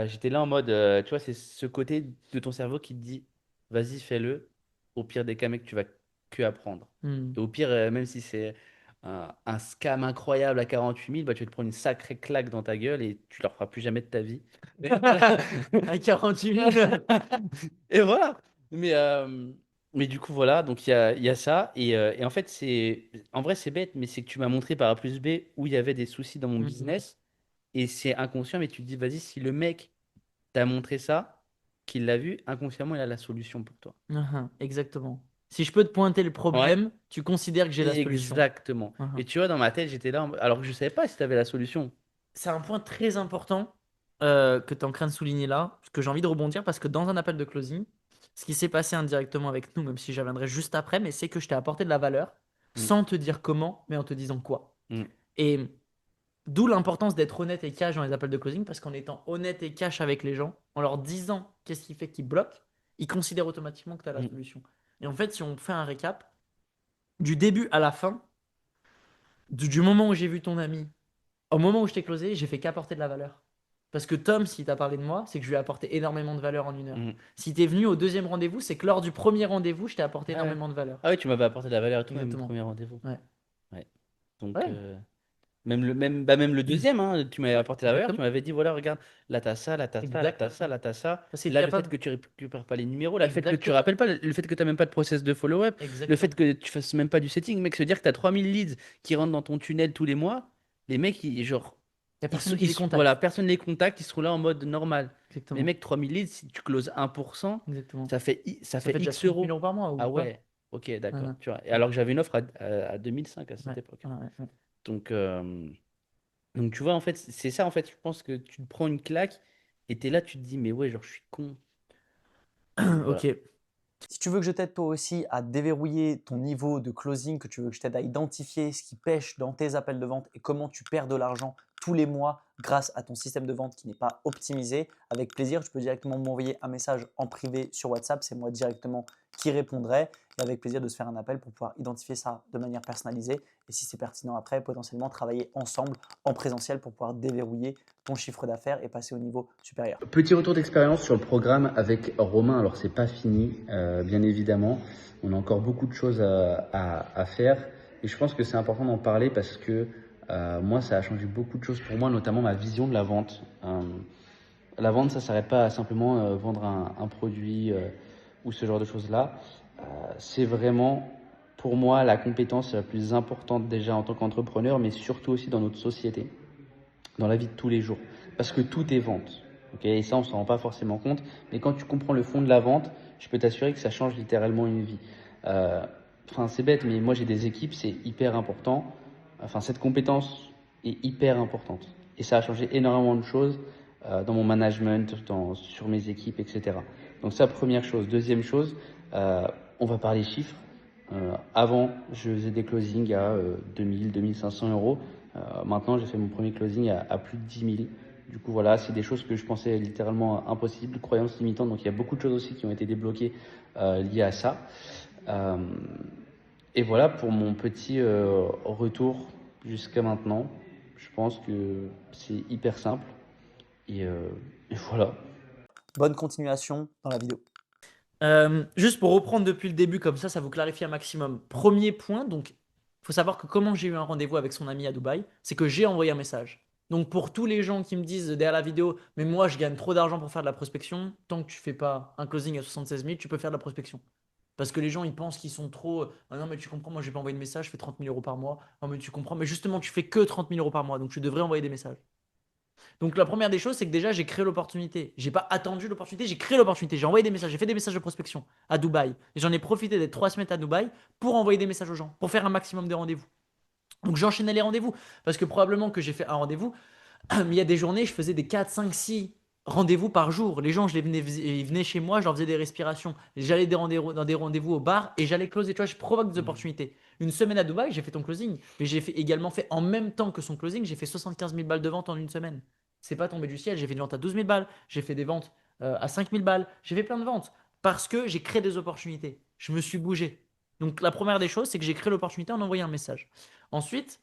j'étais là en mode, tu vois, c'est ce côté de ton cerveau qui te dit, vas-y, fais-le. Au pire des cas, mec, tu vas que apprendre. Mhm. Et au pire, même si c'est un scam incroyable à 48 000, bah, tu vas te prendre une sacrée claque dans ta gueule et tu leur feras plus jamais de ta vie. Mais voilà. À 48 000. Et voilà. Mais, euh, mais du coup, voilà. Donc, il y a ça. Et en fait, en vrai, c'est bête, mais c'est que tu m'as montré par A plus B où il y avait des soucis dans mon Mhm. business. Et c'est inconscient, mais tu te dis, vas-y, si le mec t'a montré ça, qu'il l'a vu, inconsciemment, il a la solution pour toi. Mhm. Exactement. Si je peux te pointer le Ouais. problème, tu considères que j'ai la solution. Exactement. Et Mhm. tu vois, dans ma tête, j'étais là, alors que je savais pas si tu avais la solution. C'est un point très important que tu es en train de souligner là, que j'ai envie de rebondir parce que dans un appel de closing, ce qui s'est passé indirectement avec nous, même si j'y reviendrai juste après, mais c'est que je t'ai apporté de la valeur Mm, sans te dire comment, mais en te disant quoi. mm, Et d'où l'importance d'être honnête et cash dans les appels de closing parce qu'en étant honnête et cash avec les gens, en leur disant qu'est-ce qui fait qu'ils bloquent, ils considèrent automatiquement que tu as la mm, solution. Et en fait, si on fait un récap, du début à la fin, du moment où j'ai vu ton ami au moment où je t'ai closé, j'ai fait qu'apporter de la valeur. Parce que Tom, s'il t'a parlé de moi, c'est que je lui ai apporté énormément de valeur en 1 heure. mm. Si t'es venu au deuxième rendez-vous, c'est que lors du premier rendez-vous, je t'ai apporté Ouais. énormément de valeur. Ah oui, tu m'avais apporté de la valeur et tout, même au Exactement. premier rendez-vous. Ouais. Ouais. Donc, Ouais. même le deuxième, hein, tu m'avais Ouais. apporté la valeur, tu Exactement. m'avais dit, voilà, regarde, là, t'as ça, là, t'as ça, là, t'as ça, Exactement. là, t'as ça. Parce que t'es Là, le fait capable. que tu récupères pas les numéros, là, le fait que tu Exactement. rappelles pas, le fait que tu même pas de process de follow-up, le fait Exactement. que tu fasses même pas du setting, mec, se dire que tu as 3000 leads qui rentrent dans ton tunnel tous les mois, les mecs, genre, Il n'y a personne qui les voilà, contacte. personne les contacte, ils seront là en mode normal. Mais Exactement. mec, 3000 leads, si tu closes 1%, Exactement. ça Ça fait fait déjà X 30 000 euros. euros par mois ou Ah pas? ouais, ok, d'accord. Ouais. Tu vois. Et alors que j'avais une offre à 2005 à Ouais. cette époque. Ouais. Ouais. Donc, tu vois, en fait, c'est ça, en fait, je pense que tu te prends une claque et t'es là, tu te dis, mais ouais, genre, je suis con. Donc voilà. Ok. Si tu veux que je t'aide toi aussi à déverrouiller ton niveau de closing, que tu veux que je t'aide à identifier ce qui pêche dans tes appels de vente et comment tu perds de l'argent tous les mois grâce à ton système de vente qui n'est pas optimisé, avec plaisir, tu peux directement m'envoyer un message en privé sur WhatsApp. C'est moi directement qui répondrai et avec plaisir de se faire un appel pour pouvoir identifier ça de manière personnalisée et si c'est pertinent après, potentiellement travailler ensemble en présentiel pour pouvoir déverrouiller ton chiffre d'affaires et passer au niveau supérieur. Petit retour d'expérience sur le programme avec Romain. Alors, c'est pas fini, bien évidemment. On a encore beaucoup de choses à faire. Et je pense que c'est important d'en parler parce que moi, ça a changé beaucoup de choses pour moi, notamment ma vision de la vente. La vente, ça ne s'arrête pas à simplement vendre un produit ou ce genre de choses-là. C'est vraiment, pour moi, la compétence la plus importante déjà en tant qu'entrepreneur, mais surtout aussi dans notre société, dans la vie de tous les jours. Parce que tout est vente. Okay, et ça, on ne s'en rend pas forcément compte. Mais quand tu comprends le fond de la vente, je peux t'assurer que ça change littéralement une vie. Enfin, c'est bête, mais moi, j'ai des équipes, c'est hyper important. Enfin, cette compétence est hyper importante. Et ça a changé énormément de choses dans mon management, sur mes équipes, etc. Donc ça, première chose. Deuxième chose, on va parler chiffres. Avant, je faisais des closings à 2000, 2500 euros. Maintenant, j'ai fait mon premier closing à plus de 10 000. Du coup, voilà, c'est des choses que je pensais littéralement impossibles, croyances limitantes. Donc, il y a beaucoup de choses aussi qui ont été débloquées liées à ça. Euh, et voilà pour mon petit retour jusqu'à maintenant. Je pense que c'est hyper simple. Et, euh, et voilà. Bonne continuation dans la vidéo. Juste pour reprendre depuis le début, comme ça vous clarifie un maximum. Premier point, donc, il faut savoir que comment j'ai eu un rendez-vous avec son ami à Dubaï, c'est que j'ai envoyé un message. Donc, pour tous les gens qui me disent derrière la vidéo, mais moi je gagne trop d'argent pour faire de la prospection, tant que tu fais pas un closing à 76 000, tu peux faire de la prospection. Parce que les gens ils pensent qu'ils sont trop. Ah non, mais tu comprends, moi j'ai pas envoyé de message, je fais 30 000 euros par mois. Non, mais tu comprends, mais justement, tu fais que 30 000 euros par mois, donc tu devrais envoyer des messages. Donc la première des choses, c'est que déjà, j'ai créé l'opportunité. J'ai pas attendu l'opportunité, j'ai créé l'opportunité. J'ai envoyé des messages, j'ai fait des messages de prospection à Dubaï. Et j'en ai profité d'être 3 semaines à Dubaï pour envoyer des messages aux gens, pour faire un maximum de rendez-vous. Donc j'enchaînais les rendez-vous. Parce que probablement que j'ai fait un rendez-vous, mais il y a des journées, je faisais des 4, 5, 6 rendez-vous par jour. Les gens, ils venaient chez moi, je leur faisais des respirations. J'allais dans des rendez-vous au bar et j'allais closer. Tu vois, je provoque des opportunités. Une semaine à Dubaï, j'ai fait ton closing. Mais également fait en même temps que son closing, j'ai fait 75 000 balles de vente en une semaine. C'est pas tombé du ciel. J'ai fait des ventes à 12 000 balles. J'ai fait des ventes à 5 000 balles. J'ai fait plein de ventes parce que j'ai créé des opportunités. Je me suis bougé. Donc la première des choses, c'est que j'ai créé l'opportunité en envoyant un message. Ensuite,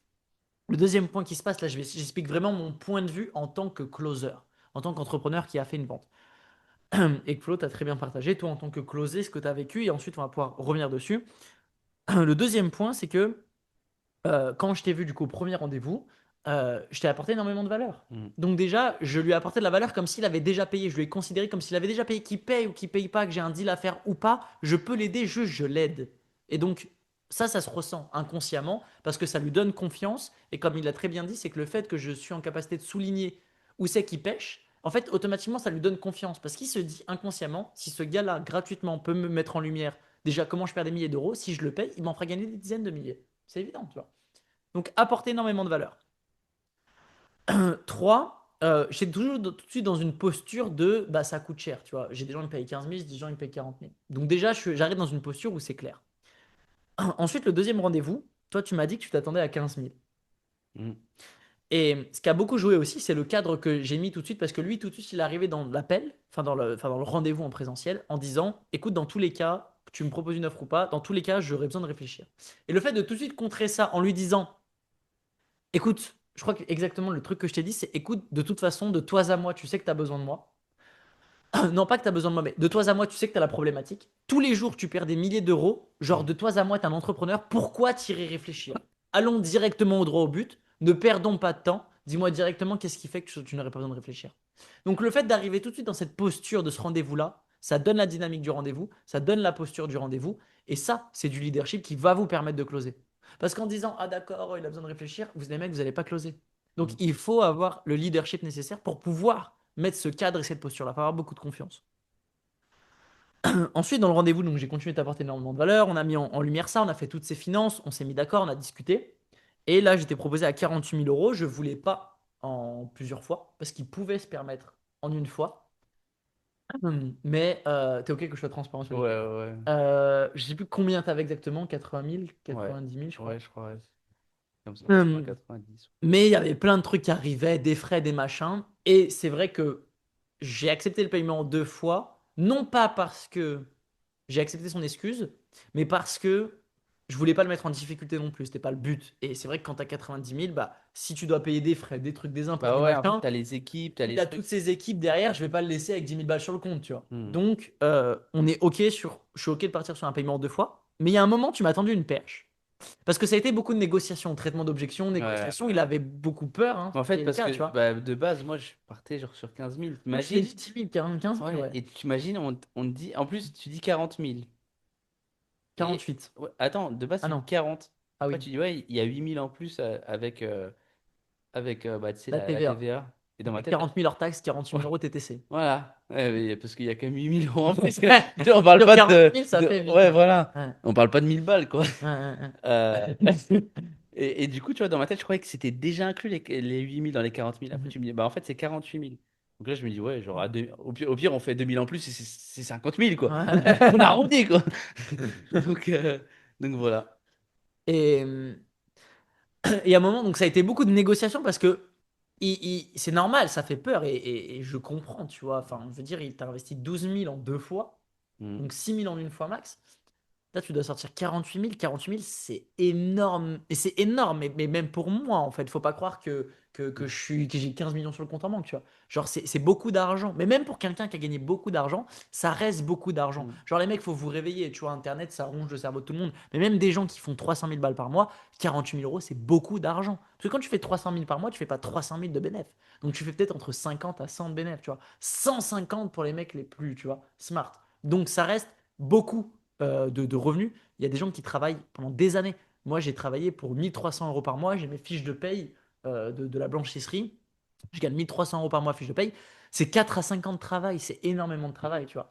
le deuxième point qui se passe, là, j'explique vraiment mon point de vue en tant que closer, en tant qu'entrepreneur qui a fait une vente. Et que Flo, tu as très bien partagé, toi, en tant que closer, ce que tu as vécu, et ensuite, on va pouvoir revenir dessus. Le deuxième point, c'est que quand je t'ai vu, du coup, au premier rendez-vous, je t'ai apporté énormément de valeur. Mm. Donc, déjà, je lui ai apporté de la valeur comme s'il avait déjà payé. Je lui ai considéré comme s'il avait déjà payé, qu'il paye ou qu'il paye pas, que j'ai un deal à faire ou pas. Je peux l'aider, juste je l'aide. Et donc, ça se ressent inconsciemment parce que ça lui donne confiance. Et comme il l'a très bien dit, c'est que le fait que je suis en capacité de souligner où c'est qu'il pêche, en fait, automatiquement, ça lui donne confiance. Parce qu'il se dit inconsciemment, si ce gars-là, gratuitement, peut me mettre en lumière, déjà, comment je perds des milliers d'euros, si je le paye, il m'en fera gagner des dizaines de milliers. C'est évident, tu vois. Donc, apporter énormément de valeur. 3, j'étais toujours tout de suite dans une posture de bah, ça coûte cher, tu vois. J'ai des gens qui me payent 15 000, j'ai des gens qui me payent 40 000. Donc, déjà, j'arrive dans une posture où c'est clair. Ensuite, le deuxième rendez-vous, toi, tu m'as dit que tu t'attendais à 15 000. Mm. Et ce qui a beaucoup joué aussi, c'est le cadre que j'ai mis tout de suite, parce que lui, tout de suite, il est arrivé dans l'appel, enfin dans le rendez-vous en présentiel, en disant, écoute, dans tous les cas, tu me proposes une offre ou pas, dans tous les cas, j'aurais besoin de réfléchir. Et le fait de tout de suite contrer ça en lui disant, écoute, je crois que exactement le truc que je t'ai dit, c'est écoute, de toute façon, de toi à moi, tu sais que tu as besoin de moi. Non, pas que tu as besoin de moi, mais de toi à moi, tu sais que tu as la problématique. Tous les jours, tu perds des milliers d'euros. Genre, de toi à moi, tu es un entrepreneur. Pourquoi t'irais réfléchir? Allons directement au droit au but. Ne perdons pas de temps. Dis-moi directement qu'est-ce qui fait que tu n'aurais pas besoin de réfléchir. Donc, le fait d'arriver tout de suite dans cette posture de ce rendez-vous-là, ça donne la dynamique du rendez-vous, ça donne la posture du rendez-vous. Et ça, c'est du leadership qui va vous permettre de closer. Parce qu'en disant, ah d'accord, il a besoin de réfléchir, vous les mecs, vous n'allez pas closer. Donc, Mm. il faut avoir le leadership nécessaire pour pouvoir mettre ce cadre et cette posture-là. Il faut avoir beaucoup de confiance. Ensuite, dans le rendez-vous, donc j'ai continué d'apporter énormément de valeur. On a mis en lumière ça, on a fait toutes ces finances, on s'est mis d'accord, on a discuté. Et là, j'étais proposé à 48 000 euros. Je ne voulais pas en plusieurs fois parce qu'il pouvait se permettre en une fois. Mais t'es OK que je sois transparent sur Ouais, le truc. ouais, Je sais plus combien t'avais exactement, 80 000, ouais. 90 000, je crois. Ouais, je crois. Ouais. Comme ça, Hum, 90. Mais il y avait plein de trucs qui arrivaient, des frais, des machins. Et c'est vrai que j'ai accepté le paiement 2 fois, non pas parce que j'ai accepté son excuse, mais parce que je voulais pas le mettre en difficulté non plus. C'était pas le but. Et c'est vrai que quand t'as 90 000, bah, si tu dois payer des frais, des trucs, des impôts, Bah des ouais, en fait, machins, t'as les équipes, t'as si les t'as toutes trucs. ces équipes derrière, je vais pas le laisser avec 10 000 balles sur le compte, tu vois. Hmm. Donc, on est OK je suis OK de partir sur un paiement 2 fois. Mais il y a un moment, tu m'as tendu une perche. Parce que ça a été beaucoup de négociations, traitement d'objection, Ouais. négociations. Il avait beaucoup peur, hein, En ce qui fait, est le parce cas, tu que vois. bah, de base, moi, je partais genre sur 15 000. Moi, je t'ai T'imagines? dit 10 000, 40, 15 000, Ouais. ouais. Et tu imagines, on te dit. En plus, tu dis 40 000. Et 48. ouais, attends, de base, Ah tu dis non. 40. Ah Après, oui, tu dis, ouais, il y a 8 000 en plus avec bah, tu sais, la la TVA. TVA. Et dans ma tête, 40 000 hors taxe, 48 ouais, 000 euros TTC. voilà. Ouais, mais parce qu'il y a quand même 8 000 euros en plus. Tu Ouais. sais, on parle Sur pas 40 000, ça fait vite. Ouais, Ouais. voilà. Ouais, On parle pas de 1000 balles, quoi. ouais, ouais, Euh, ouais. et du coup, tu vois, dans ma tête, je croyais que c'était déjà inclus les 8 000 dans les 40 000. Après, Mhm. tu me dis, bah en fait, c'est 48 000. Donc là, je me dis, ouais, genre, au pire, on fait 2 000 en plus, et c'est 50 000, quoi. Ouais. On arrondit, quoi. Donc, euh, Donc voilà. Et, et à un moment, donc ça a été beaucoup de négociations parce que c'est normal, ça fait peur et je comprends, tu vois. Enfin, je veux dire, il t'a investi 12 000 en 2 fois, Mm. donc 6 000 en une fois max. Là, tu dois sortir 48 000. 48 000, c'est énorme. Et c'est énorme, mais même pour moi, en fait. Faut pas croire que que j'ai 15 millions sur le compte en banque, tu vois. Genre, c'est beaucoup d'argent. Mais même pour quelqu'un qui a gagné beaucoup d'argent, ça reste beaucoup d'argent. Mm. Genre, les mecs, faut vous réveiller. Tu vois, Internet, ça ronge le cerveau de tout le monde. Mais même des gens qui font 300 000 balles par mois, 48 000 euros, c'est beaucoup d'argent. Parce que quand tu fais 300 000 par mois, tu fais pas 300 000 de bénéfices. Donc, tu fais peut-être entre 50 à 100 de bénéfices, tu vois. 150 pour les mecs les plus, tu vois, smart. Donc, ça reste beaucoup de revenus. Il y a des gens qui travaillent pendant des années. Moi, j'ai travaillé pour 1300 euros par mois. J'ai mes fiches de paye de la blanchisserie. Je gagne 1300 euros par mois, fiche de paye. C'est 4 à 5 ans de travail. C'est énormément de travail, tu vois.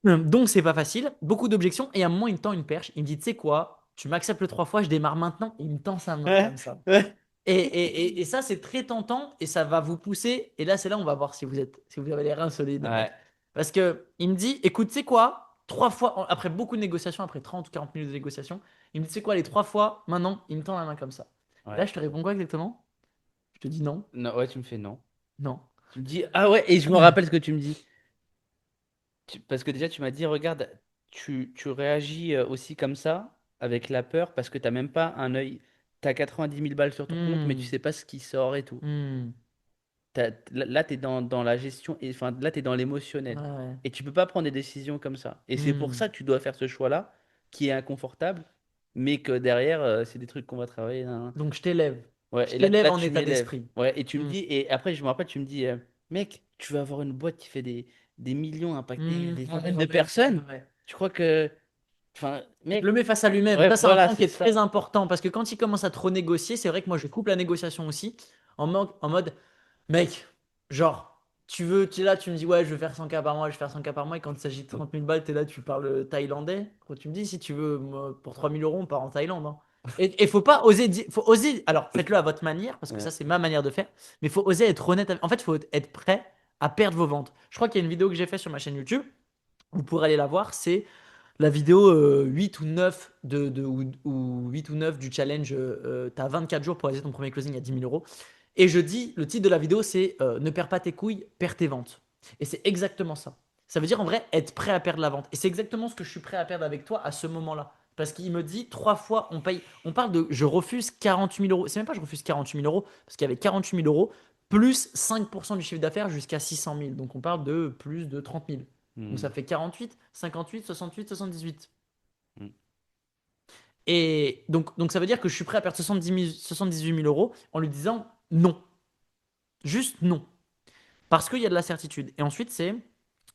Donc, c'est pas facile. Beaucoup d'objections. Et à un moment, il me tend une perche. Il me dit, tu sais quoi, tu m'acceptes le 3 fois, je démarre maintenant. Et il me tend sa main Ouais, comme ça. ouais. Et ça, c'est très tentant et ça va vous pousser. Et là, c'est là où on va voir si vous avez les reins solides, mec. Ouais, Parce que il me dit, écoute, tu sais quoi? 3 fois, après beaucoup de négociations, après 30 ou 40 minutes de négociation, il me dit, tu sais quoi, les 3 fois, maintenant, il me tend la main comme ça. Et là, ouais. je te réponds quoi exactement? Je te dis non, Non, ouais, tu me fais non. non. Tu me dis, ah ouais, et je me rappelle ce que tu me dis. Parce que déjà, tu m'as dit, regarde, tu réagis aussi comme ça, avec la peur, parce que t'as même pas un œil. T'as 90 000 balles sur ton compte, mais tu Hmm, sais pas ce qui sort et tout. hmm, Là, tu es dans la gestion, et, enfin, là, tu es dans ouais, l'émotionnel. ouais. Et tu peux pas prendre des décisions comme ça. Et c'est pour Hmm. ça que tu dois faire ce choix-là, qui est inconfortable, mais que derrière, c'est des trucs qu'on va travailler. Nan, nan. Donc, je t'élève. Ouais, Je et là, t'élève là, en tu état m'élèves. d'esprit. Ouais, et tu me Hmm, dis, et après, je me rappelle, tu me dis, mec, tu vas avoir une boîte qui fait des millions, impacter des centaines de personnes. ouais. Tu crois que. Enfin, Le mec, met face à lui-même. ouais, Ça, c'est un voilà, point qui c'est est très ça. important parce que quand il commence à trop négocier, c'est vrai que moi, je coupe la négociation aussi en mode, mec, genre, tu es là, tu me dis, ouais, je veux faire 100K par mois, je vais faire 100K par mois, et quand il s'agit de 30 000 balles, tu es là, tu parles thaïlandais. Quand tu me dis, si tu veux, moi, pour 3 000 euros, on part en Thaïlande, hein. Et faut pas oser dire, faut oser, alors faites-le à votre manière, parce que ça, Ouais. c'est ma manière de faire, mais faut oser être honnête. En fait, il faut être prêt à perdre vos ventes. Je crois qu'il y a une vidéo que j'ai faite sur ma chaîne YouTube, vous pourrez aller la voir, c'est la vidéo 8 ou 9 ou 8 ou 9 du challenge. Tu as 24 jours pour réaliser ton premier closing à 10 000 euros. Et je dis, le titre de la vidéo, c'est ne perds pas tes couilles, perds tes ventes. Et c'est exactement ça. Ça veut dire en vrai être prêt à perdre la vente. Et c'est exactement ce que je suis prêt à perdre avec toi à ce moment-là. Parce qu'il me dit 3 fois, on paye. On parle de je refuse 48 000 euros. C'est même pas je refuse 48 000 euros, parce qu'il y avait 48 000 euros plus 5% du chiffre d'affaires jusqu'à 600 000. Donc on parle de plus de 30 000. Donc ça Hmm, fait 48, 58, 68, 78. hmm, Et donc ça veut dire que je suis prêt à perdre 78 000 euros en lui disant non. Juste non. Parce qu'il y a de la certitude. Et ensuite, c'est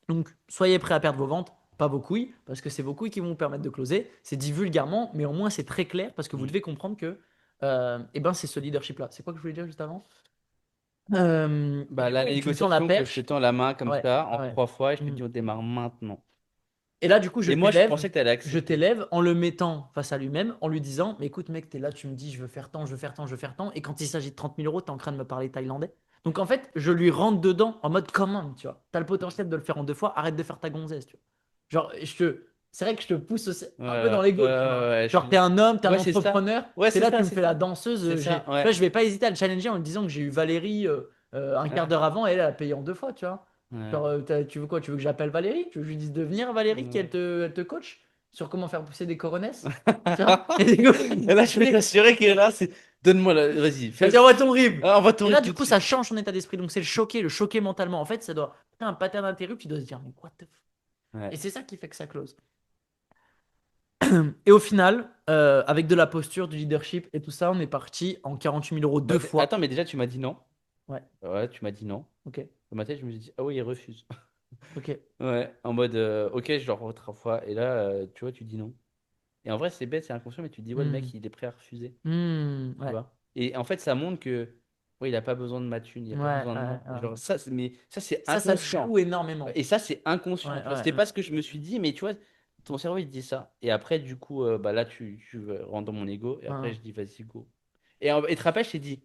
donc soyez prêt à perdre vos ventes, pas vos couilles, parce que c'est vos couilles qui vont vous permettre de closer. C'est dit vulgairement, mais au moins c'est très clair parce que vous hmm. devez comprendre que eh ben, c'est ce leadership-là. C'est quoi que je voulais dire juste avant? Et Bah, du coup, la tu me tends la négociation que je te perche. tends la main comme Ouais, ça en ouais. 3 fois et je te Hmm. dis on démarre maintenant. Et là, du coup, Et moi, je pensais que tu allais je accepter. t'élève en le mettant face à lui-même, en lui disant, mais écoute, mec, t'es là, tu me dis, je veux faire tant, je veux faire tant, je veux faire tant, et quand il s'agit de 30 000 euros, t'es en train de me parler thaïlandais. Donc en fait, je lui rentre dedans en mode comment, tu vois. T'as le potentiel de le faire en 2 fois, arrête de faire ta gonzesse, tu vois. Genre, c'est vrai que je te pousse Ouais, un peu dans ouais, l'ego, tu vois. ouais, Genre, t'es un homme, t'es un ouais, c'est ça. entrepreneur, Ouais, t'es c'est là, ça, tu me c'est fais la ça. danseuse. C'est ça, Tu vois, ouais. je vais pas hésiter à le challenger en lui disant que j'ai eu Valérie un quart Ouais, d'heure avant, et elle a payé en 2 fois, tu vois. ouais. Genre, tu veux quoi? Tu veux que j'appelle Valérie? Tu veux que je lui dise de venir, Valérie, Ouais. elle te coach sur comment faire pousser des coronesses? Tu vois? Et du coup, Et là, je peux t'assurer que là, c'est. Donne-moi la. Vas-y, vas-y, fais. envoie ton rib. Ah, envoie ton Et là, rythme du tout de coup, ça suite. change son état d'esprit. Donc, c'est le choquer mentalement. En fait, ça doit. T'as un pattern interrupt, tu dois se dire, mais what the f. Et Ouais. c'est ça qui fait que ça close. Et au final, avec de la posture, du leadership et tout ça, on est parti en 48 000 euros deux Attends, fois. mais déjà, tu m'as dit non. Ouais, Ouais, tu m'as dit non. ok, Dans ma tête, je me suis dit, ah oui, il refuse. ok. Ouais, en mode, ok, je leur vois 3 fois. Et là, tu vois, tu dis non. Et en vrai, c'est bête, c'est inconscient, mais tu te dis, ouais, le Hmm, mec, il est prêt à refuser. Tu ouais, vois. Et en fait, ça montre que, ouais, il a pas besoin de ma thune, il a pas besoin de moi. ouais. Genre, ça, mais ça, c'est Ça inconscient. joue énormément. Et ça, c'est Ouais, inconscient. Tu vois, ouais, c'était pas ce que je me suis dit, mais tu vois, ton cerveau, il te dit ça. Et après, du coup, bah là, tu rentres dans mon ego. Et après, ouais. je dis, vas-y, go. Et te rappelles, je t'ai dit,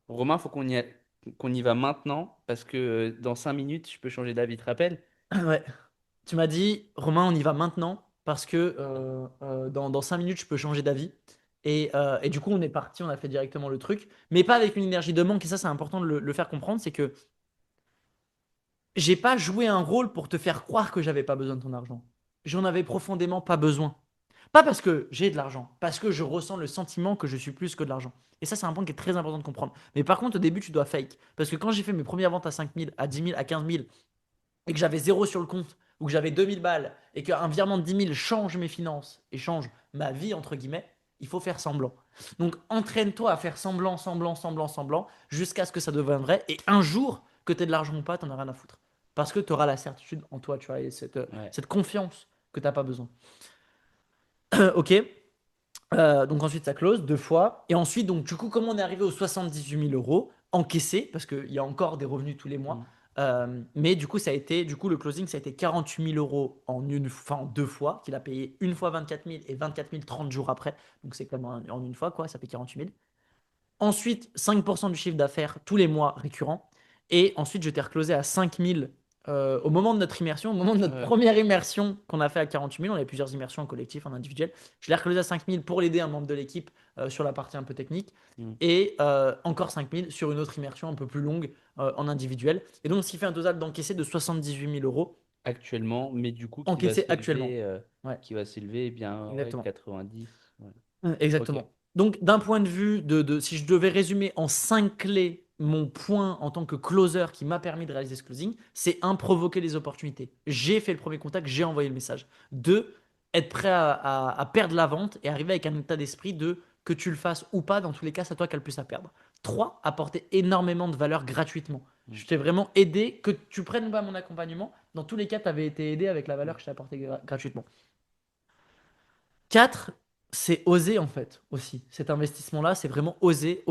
Romain, faut qu'on y va maintenant, parce que dans 5 minutes, je peux changer d'avis. Tu te rappelles? Ouais. Tu m'as dit, Romain, on y va maintenant. parce que dans 5 minutes, je peux changer d'avis. Et du coup, on est parti, on a fait directement le truc, mais pas avec une énergie de manque. Et ça, c'est important de le faire comprendre, c'est que j'ai pas joué un rôle pour te faire croire que j'avais pas besoin de ton argent. J'en avais profondément pas besoin. Pas parce que j'ai de l'argent, parce que je ressens le sentiment que je suis plus que de l'argent. Et ça, c'est un point qui est très important de comprendre. Mais par contre, au début, tu dois fake. Parce que quand j'ai fait mes premières ventes à 5 000, à 10 000, à 15 000, et que j'avais zéro sur le compte, ou que j'avais 2 000 balles, et qu'un virement de 10 000 change mes finances, et change ma vie, entre guillemets, il faut faire semblant. Donc, entraîne-toi à faire semblant, semblant, semblant, semblant, jusqu'à ce que ça devienne vrai. Et un jour, que tu aies de l'argent ou pas, t'en as rien à foutre. Parce que tu auras la certitude en toi, tu vois, et Ouais. cette confiance que tu n'as pas besoin. Ok. Donc ensuite, ça close 2 fois. Et ensuite, donc du coup, comment on est arrivé aux 78 000 € encaissés, parce qu'il y a encore des revenus tous les mois. Mm. Mais du coup, le closing, ça a été 48 000 € en 2 fois, qu'il a payé une fois 24 000 et 24 000 30 jours après. Donc c'est comme en une fois, quoi, ça fait 48 000. Ensuite, 5% du chiffre d'affaires tous les mois récurrents. Et ensuite, je t'ai reclosé à 5 000 au moment de notre immersion, au moment de notre Ouais. première immersion qu'on a fait à 48 000. On avait plusieurs immersions en collectif, en individuel. Je l'ai reclosé à 5 000 pour l'aider un membre de l'équipe sur la partie un peu technique. Mm. Et encore 5 000 sur une autre immersion un peu plus longue en individuel. Et donc, ce qui fait un total d'encaissé de 78 000 € Actuellement, mais du coup, encaissé actuellement. Ouais, qui va s'élever, eh bien, ouais, exactement. 90. Ouais. Ok. Exactement. Donc, d'un point de vue si je devais résumer en 5 clés mon point en tant que closer qui m'a permis de réaliser ce closing, c'est un, provoquer les opportunités. J'ai fait le premier contact, j'ai envoyé le message. Deux, être prêt à perdre la vente et arriver avec un état d'esprit de que tu le fasses ou pas, dans tous les cas, c'est toi qui as le plus à perdre. Trois, apporter énormément de valeur gratuitement. Mm. Je t'ai vraiment aidé, que tu prennes ou pas mon accompagnement. Dans tous les cas, tu avais été aidé avec la valeur Mm. que je t'ai apportée gratuitement. 4, c'est oser en fait aussi. Cet investissement-là, c'est vraiment oser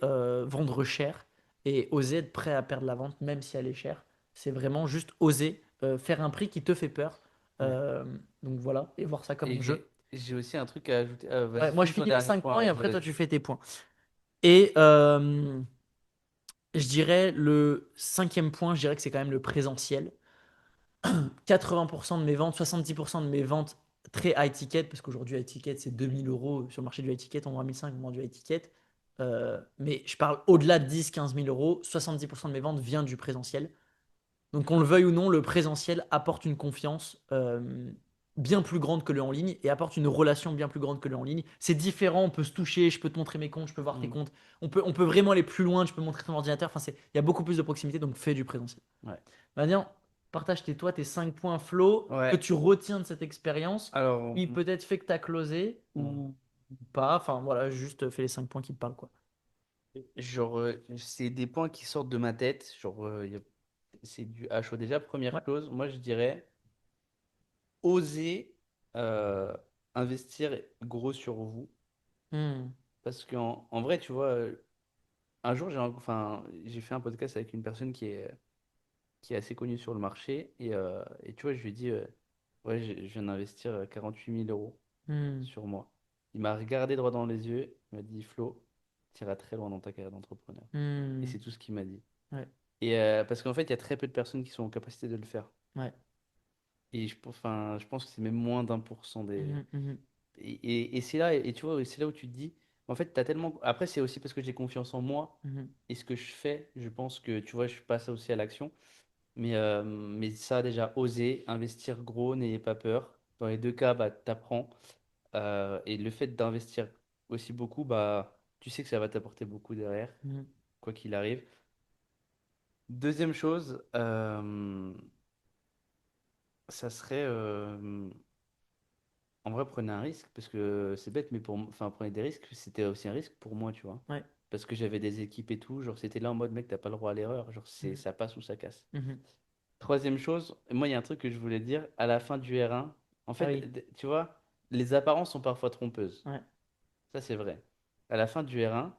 vendre cher et oser être prêt à perdre la vente même si elle est chère. C'est vraiment juste oser faire un prix qui te fait peur. Ouais. Euh, donc voilà, et voir ça comme Et un jeu. j'ai aussi un truc à ajouter. Ouais, Vas-y, moi, je finis ton finis les dernier 5 points et point. après, toi, Vas-y. tu fais tes points. Et je dirais le cinquième point, je dirais que c'est quand même le présentiel. 80% de mes ventes, 70% de mes ventes très high ticket, parce qu'aujourd'hui high ticket c'est 2 000 € sur le marché du high ticket, on vend 1 500, on vend du high ticket. Mais je parle au-delà de 10 15 000 €, 70% de mes ventes vient du présentiel. Donc qu'on le veuille ou non, le présentiel apporte une confiance bien plus grande que le en ligne et apporte une relation bien plus grande que le en ligne. C'est différent, on peut se toucher, je peux te montrer mes comptes, je peux voir tes Mm. comptes, on peut vraiment aller plus loin, je peux montrer ton ordinateur, enfin, il y a beaucoup plus de proximité, donc fais du présentiel. Ouais. Maintenant, partage tes 5 points flow que Ouais. tu retiens de cette expérience, Alors, qui peut-être fait que tu as closé mm, ou pas. Enfin voilà, juste fais les 5 points qui te parlent, quoi. genre, c'est des points qui sortent de ma tête. Genre, c'est du à chaud. Déjà, première Ouais. chose, moi, je dirais oser euh, investir gros sur vous. Hmm. Parce qu'en en vrai, tu vois, un jour, j'ai fait un podcast avec une personne qui est assez connue sur le marché. Et tu vois, je lui ai dit, ouais, je viens d'investir 48 000 euros Hmm. sur moi. Il m'a regardé droit dans les yeux. Il m'a dit, Flo, tu iras très loin dans ta carrière d'entrepreneur. Et Hmm. c'est tout ce qu'il m'a dit. Ouais. Et parce qu'en fait, il y a très peu de personnes qui sont en capacité de le faire. Ouais. Et je pense que c'est même moins d'1% des. Mhm, mhm, Et c'est là, et tu vois, c'est là où tu te dis, en fait, t'as tellement. Après, c'est aussi parce que j'ai confiance en moi mhm, et ce que je fais. Je pense que, tu vois, je passe aussi à l'action. Mais ça, déjà, oser, investir gros, n'ayez pas peur. Dans les deux cas, bah, t'apprends. Et le fait d'investir aussi beaucoup, bah, tu sais que ça va t'apporter beaucoup derrière, mhm. quoi qu'il arrive. Deuxième chose, ça serait, en vrai, prenez un risque, parce que c'est bête, mais enfin, prenez des risques, c'était aussi un risque pour moi, tu vois. Ouais. Parce que j'avais des équipes et tout, genre, c'était là en mode, mec, t'as pas le droit à l'erreur, genre, Mhm, ça passe ou ça casse. mhm. Troisième chose, moi, il y a un truc que je voulais dire, à la fin du R1, en Ah fait, oui. tu vois, les apparences sont parfois trompeuses. Ouais. Ça, c'est vrai. À la fin du R1,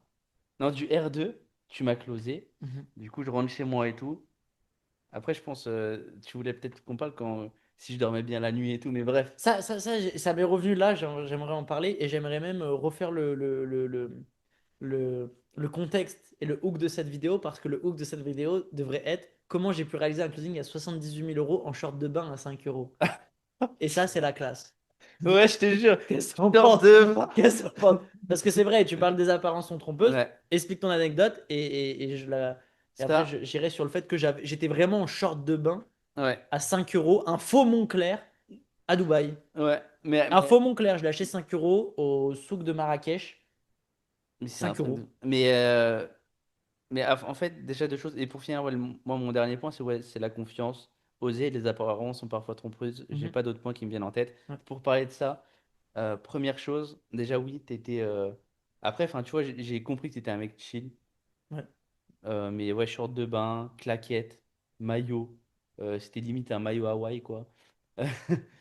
non, du R2, tu m'as closé. Mhm. Du coup, je rentre chez moi et tout. Après, je pense, tu voulais peut-être qu'on parle quand, si je dormais bien la nuit et tout, mais bref. Ça m'est revenu là, j'aimerais en parler et j'aimerais même refaire le contexte et le hook de cette vidéo parce que le hook de cette vidéo devrait être comment j'ai pu réaliser un closing à 78 000 € en short de bain à 5 euros. Et ça, c'est la classe. Ouais, je te jure. Qu'est-ce qu'on Short pense? de bain. Qu'est-ce qu'on pense? Parce que c'est vrai, tu parles des apparences sont trompeuses. Ouais, Explique ton anecdote et et après, ça, j'irai sur le fait que j'étais vraiment en short de bain ouais, à 5 euros, un faux Moncler à Dubaï. ouais. Mais, Un mais, faux Moncler, je l'ai acheté 5 euros au souk de Marrakech. mais c'est un 5 truc euros. de. Mais en fait, déjà deux choses. Et pour finir, ouais, moi, mon dernier point, c'est ouais, c'est la confiance. Oser, les apparences sont parfois trompeuses. J'ai Mhm. pas d'autres points qui me viennent en tête. Ouais. Pour parler de ça, première chose, déjà, oui, t'étais. Après, enfin, tu vois, j'ai compris que t'étais un mec chill. Ouais. Mais ouais, short de bain, claquettes, maillot. C'était limite un maillot Hawaï, quoi.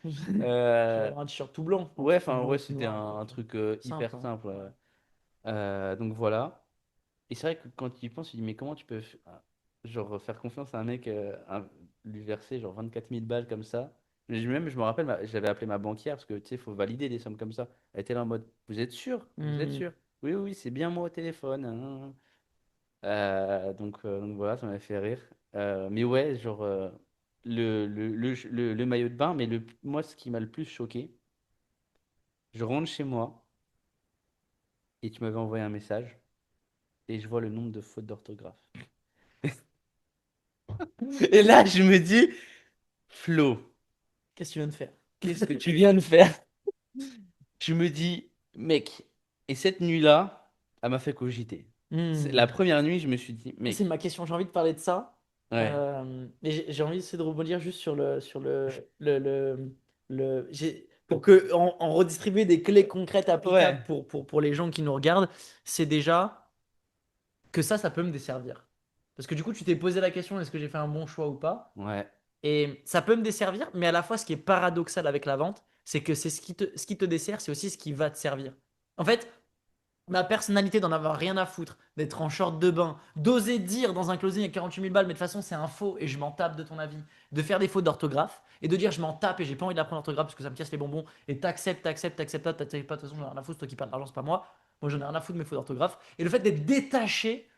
J'avais Euh, un t-shirt tout blanc, un ouais, truc enfin, ouais, tout c'était noir, quoi. un truc hyper Simple, hein. simple. Ouais. Donc voilà. Et c'est vrai que quand tu y penses, tu dis, mais comment tu peux genre, faire confiance à un mec, lui verser genre 24 000 balles comme ça? Même, je me rappelle, j'avais appelé ma banquière parce que tu sais, il faut valider des sommes comme ça. Elle était là en mode, vous êtes sûr? Vous êtes Hmm. sûr? Oui, oui, oui, c'est bien moi au téléphone, hein. Donc voilà, ça m'a fait rire. Mais ouais, genre, le maillot de bain, mais moi, ce qui m'a le plus choqué, je rentre chez moi et tu m'avais envoyé un message et je vois le nombre de fautes d'orthographe. Et là, je me dis, Flo, Qu'est-ce que tu viens de faire? qu'est-ce que tu viens de faire? Je me dis, mec, et cette nuit-là, elle m'a fait cogiter. La Hmm. première nuit, je me suis dit, C'est mec, ma question, j'ai envie de parler de ça. ouais, Mais j'ai envie d'essayer de rebondir juste sur pour que en redistribuer des clés concrètes applicables ouais, pour les gens qui nous regardent, c'est déjà que ça peut me desservir. Parce que du coup, tu t'es posé la question, est-ce que j'ai fait un bon choix ou pas? ouais, Et ça peut me desservir, mais à la fois, ce qui est paradoxal avec la vente, c'est que c'est ce qui te dessert, c'est aussi ce qui va te servir. En fait, ma personnalité d'en avoir rien à foutre, d'être en short de bain, d'oser dire dans un closing à 48 000 balles, mais de toute façon c'est un faux et je m'en tape de ton avis, de faire des fautes d'orthographe et de dire je m'en tape et j'ai pas envie d'apprendre l'orthographe parce que ça me casse les bonbons et t'acceptes pas, de toute façon j'en ai rien à foutre, c'est toi qui parles d'argent, c'est pas moi. Moi j'en ai rien à foutre de mes fautes d'orthographe. Et le fait d'être détaché,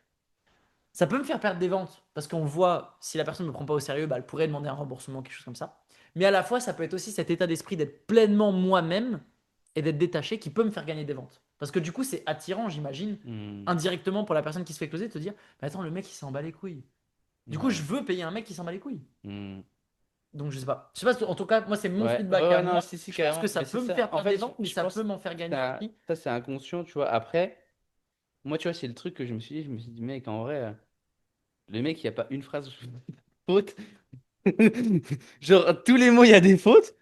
ça peut me faire perdre des ventes parce qu'on voit si la personne ne me prend pas au sérieux, bah, elle pourrait demander un remboursement, quelque chose comme ça. Mais à la fois, ça peut être aussi cet état d'esprit d'être pleinement moi-même et d'être détaché qui peut me faire gagner des ventes. Parce que du coup, c'est attirant, j'imagine, hmm, indirectement pour la personne qui se fait closer, de te dire, mais attends, le mec, il s'en bat les couilles. Du coup, je ouais, veux payer un mec qui s'en bat les couilles. hmm. Donc, je sais pas. Je sais pas, en tout cas, moi, c'est mon Ouais, ouais, feedback à ouais, non, moi. si, si, Je pense que carrément. ça Mais c'est peut me ça. faire En perdre des fait, ventes, mais je ça pense peut que m'en faire gagner aussi. ça, c'est inconscient, tu vois. Après, moi, tu vois, c'est le truc que je me suis dit, mec, en vrai, le mec, il n'y a pas une phrase où il y a des fautes. Genre, tous les mots, il y a des fautes.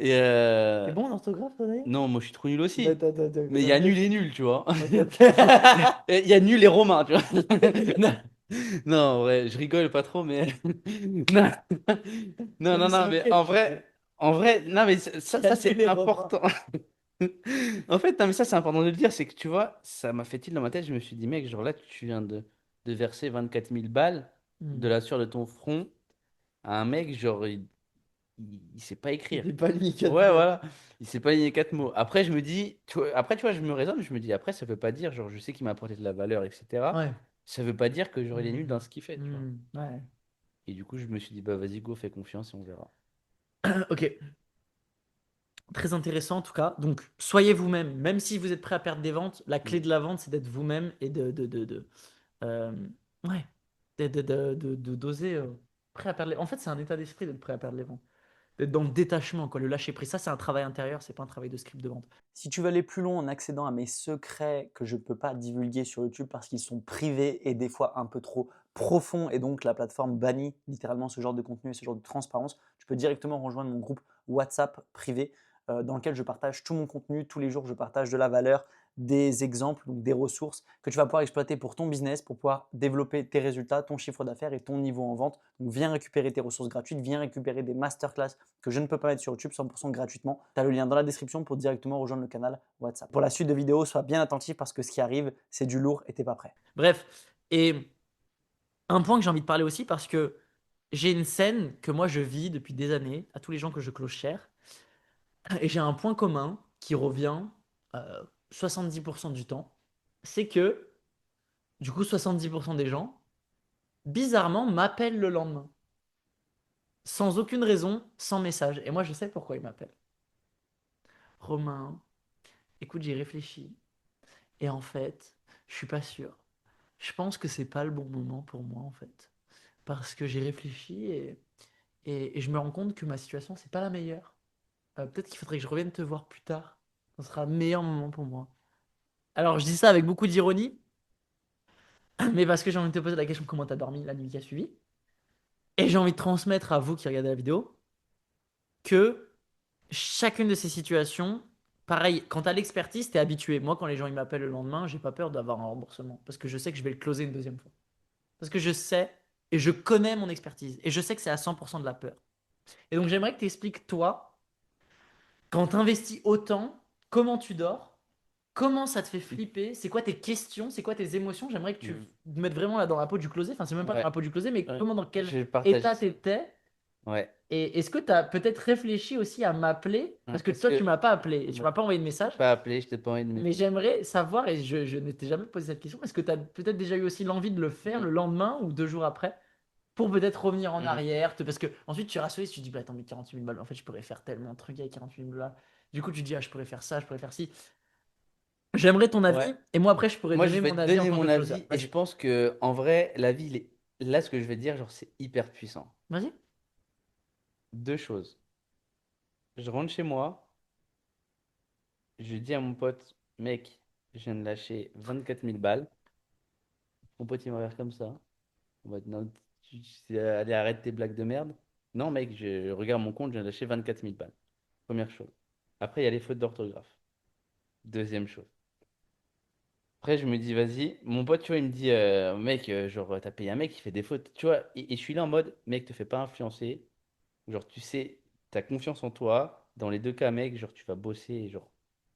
Et T'es bon en orthographe, toi, d'ailleurs? non, moi, je suis trop nul aussi. Mais il y T'as a fait nul et ça. nul, tu vois. Ok. Il y a nul et romain, tu vois. Non, ouais, je rigole pas trop, mais. Non, non, non, Mais c'est non, ok, mais tu peux. en vrai, non, mais ça Calmer c'est les repas. important. En fait, non, mais ça, c'est important de le dire, c'est que tu vois, ça m'a fait tilt dans ma tête. Je me suis dit, mec, genre là, tu viens de verser 24 000 balles de Hmm. la sueur de ton front à un mec, genre, il sait pas écrire. T'es pas mis quatre Ouais, mots. voilà, il sait pas lire 4 mots. Après, je me dis, après, tu vois, je me raisonne, je me dis, après, ça veut pas dire, genre, je sais qu'il m'a apporté de la valeur, etc. Ouais. Ça veut pas dire que genre, il est nul Hmm. dans ce qu'il fait, tu vois. Hmm. Ouais. Et du coup, je me suis dit, bah, vas-y, go, fais confiance et on verra. Ok. Très intéressant en tout cas. Donc, soyez vous-même. Même si vous êtes prêt à perdre des ventes, la Mm. clé de la vente, c'est d'être vous-même et euh, ouais, d'oser prêt à perdre les... En fait, c'est un état d'esprit d'être prêt à perdre les ventes. D'être dans le détachement, quoi, le lâcher prise. Ça, c'est un travail intérieur, c'est pas un travail de script de vente. Si tu veux aller plus loin en accédant à mes secrets que je ne peux pas divulguer sur YouTube parce qu'ils sont privés et des fois un peu trop profonds et donc la plateforme bannit littéralement ce genre de contenu et ce genre de transparence, tu peux directement rejoindre mon groupe WhatsApp privé dans lequel je partage tout mon contenu. Tous les jours, je partage de la valeur, des exemples, donc des ressources que tu vas pouvoir exploiter pour ton business, pour pouvoir développer tes résultats, ton chiffre d'affaires et ton niveau en vente. Donc viens récupérer tes ressources gratuites, viens récupérer des masterclass que je ne peux pas mettre sur YouTube 100% gratuitement. Tu as le lien dans la description pour directement rejoindre le canal WhatsApp. Pour la suite de vidéos, sois bien attentif parce que ce qui arrive, c'est du lourd et tu n'es pas prêt. Bref. Et un point que j'ai envie de parler aussi, parce que j'ai une scène que moi je vis depuis des années à tous les gens que je close cher. Et j'ai un point commun qui revient 70% du temps. C'est que, du coup, 70% des gens, bizarrement, m'appellent le lendemain. Sans aucune raison, sans message. Et moi, je sais pourquoi ils m'appellent. Romain, écoute, j'ai réfléchi. Et en fait, je suis pas sûr. Je pense que c'est pas le bon moment pour moi, en fait. Parce que j'ai réfléchi et je me rends compte que ma situation, c'est pas la meilleure. Peut-être qu'il faudrait que je revienne te voir plus tard. Ce sera le meilleur moment pour moi. Alors, je dis ça avec beaucoup d'ironie, mais parce que j'ai envie de te poser la question comment t'as dormi la nuit qui a suivi. Et j'ai envie de transmettre à vous qui regardez la vidéo que chacune de ces situations, pareil, quand t'as l'expertise, t'es habitué. Moi, quand les gens ils m'appellent le lendemain, j'ai pas peur d'avoir un remboursement parce que je sais que je vais le closer une deuxième fois. Parce que je sais et je connais mon expertise et je sais que c'est à 100% de la peur. Et donc, j'aimerais que tu expliques, toi, quand tu investis autant, comment tu dors, comment ça te fait flipper, c'est quoi tes questions, c'est quoi tes émotions. J'aimerais que tu Mm. te mettes vraiment là dans la peau du closé. Enfin, c'est même pas dans Ouais, la peau du closé, mais ouais. comment, dans quel Je partage. état t'étais. Ouais. Et est-ce que tu as peut-être réfléchi aussi à m'appeler? Ouais, Parce que parce toi, tu que m'as pas appelé et tu ouais, m'as pas envoyé de je t'ai message. pas appelé, je t'ai pas envoyé de Mais message. j'aimerais savoir, et je ne t'ai jamais posé cette question, est-ce que tu as peut-être déjà eu aussi l'envie de le faire Mm, le lendemain ou 2 jours après pour peut-être revenir en mm. arrière, parce que ensuite tu rationalises, tu te dis, bah attends, mais 48 000 balles, en fait, je pourrais faire tellement de trucs avec 48 000 balles. Du coup, tu te dis, ah, je pourrais faire ça, je pourrais faire ci. J'aimerais ton Ouais. avis, et moi après, je pourrais Moi, je donner vais mon te avis en donner tant que mon closer. avis et je Vas-y, pense que en vrai, la vie, là, ce que je vais te dire, genre, c'est hyper puissant. vas-y. Deux choses. Je rentre chez moi, je dis à mon pote, mec, je viens de lâcher 24 000 balles. Mon pote, il m'a regardé comme ça. On va non, allez, arrête tes blagues de merde. Non, mec, je regarde mon compte, je viens de lâcher 24 000 balles. Première chose. Après, il y a les fautes d'orthographe. Deuxième chose. Après, je me dis, vas-y. Mon pote, tu vois, il me dit, mec, genre, t'as payé un mec qui fait des fautes. Tu vois, et je suis là en mode, mec, te fais pas influencer. Genre, tu sais, t'as confiance en toi. Dans les deux cas, mec, genre, tu vas bosser, genre,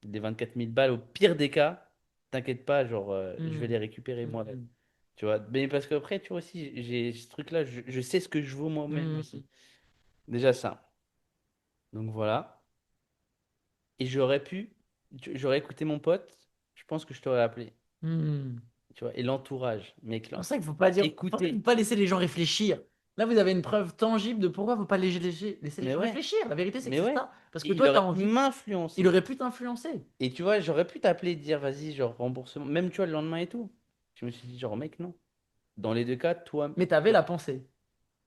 des 24 000 balles. Au pire des cas, t'inquiète pas, genre, je vais Hmm, les récupérer moi-même. hmm, Tu vois, mais parce qu'après, tu vois aussi, j'ai ce truc-là, je sais ce que je vaux moi-même hmm, aussi. Déjà ça. Donc voilà. Et j'aurais écouté mon pote, je pense que je t'aurais appelé. hmm. Tu vois, et l'entourage, mec, C'est pour là. ça qu'il faut pas dire, faut Écoutez. pas laisser les gens réfléchir. Là, vous avez une preuve tangible de pourquoi faut pas laisser les Mais gens ouais, réfléchir. La vérité, c'est que mais c'est ouais. ça. Parce que Et il toi, tu as aurait pu envie. Il m'influencer. aurait pu t'influencer. Et tu vois, j'aurais pu t'appeler et te dire, vas-y, genre, remboursement. Même, tu vois, le lendemain et tout. Je me suis dit, genre, mec, non. Dans les deux cas, toi. Mais tu avais la pensée.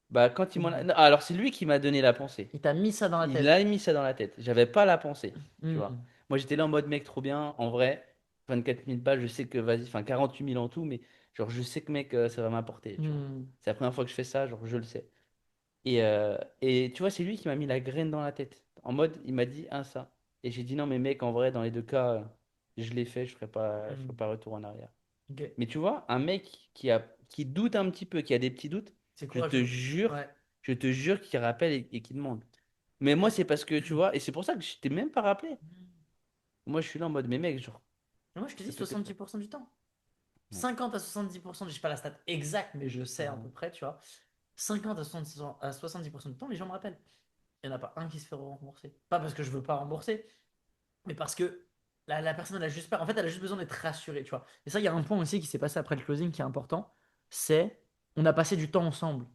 Bah, quand il m'en a. Non, alors, c'est lui qui m'a donné la pensée. Il t'a mis ça dans la Il tête. a mis ça dans la tête. J'avais pas la pensée, tu vois. Hmm, Moi, j'étais là en mode, mec, trop bien. En vrai, 24 000 balles, je sais que, vas-y, enfin, 48 000 en tout, mais genre, je sais que, mec, ça va m'apporter, tu vois. hmm, C'est la première fois que je fais ça, genre, je le sais. Et tu vois, c'est lui qui m'a mis la graine dans la tête. En mode, il m'a dit, ça. Et j'ai dit, non, mais mec, en vrai, dans les deux cas, je l'ai fait, je ferai hmm. pas retour en arrière. Ok. Mais tu vois, un mec qui doute un petit peu, qui a des petits doutes, C'est je te courageux. jure, Ouais. je te jure qu'il rappelle et qu'il demande. Mais moi, c'est parce que, tu vois, et c'est pour ça que je t'ai même pas rappelé. Moi, je suis là en mode, mais mec, genre, Mais moi, je te dis ça peut être. 70% du temps. Ouais. 50 à 70%, je sais pas la stat exacte, mais je sais à Mhm. peu près, tu vois. 50 à 70% du temps, les gens me rappellent. Il n'y en a pas un qui se fait rembourser. Pas parce que je veux pas rembourser, mais parce que la personne, elle a juste peur. En fait, elle a juste besoin d'être rassurée, tu vois. Et ça, il y a un point aussi qui s'est passé après le closing qui est important. C'est, on a passé du temps ensemble.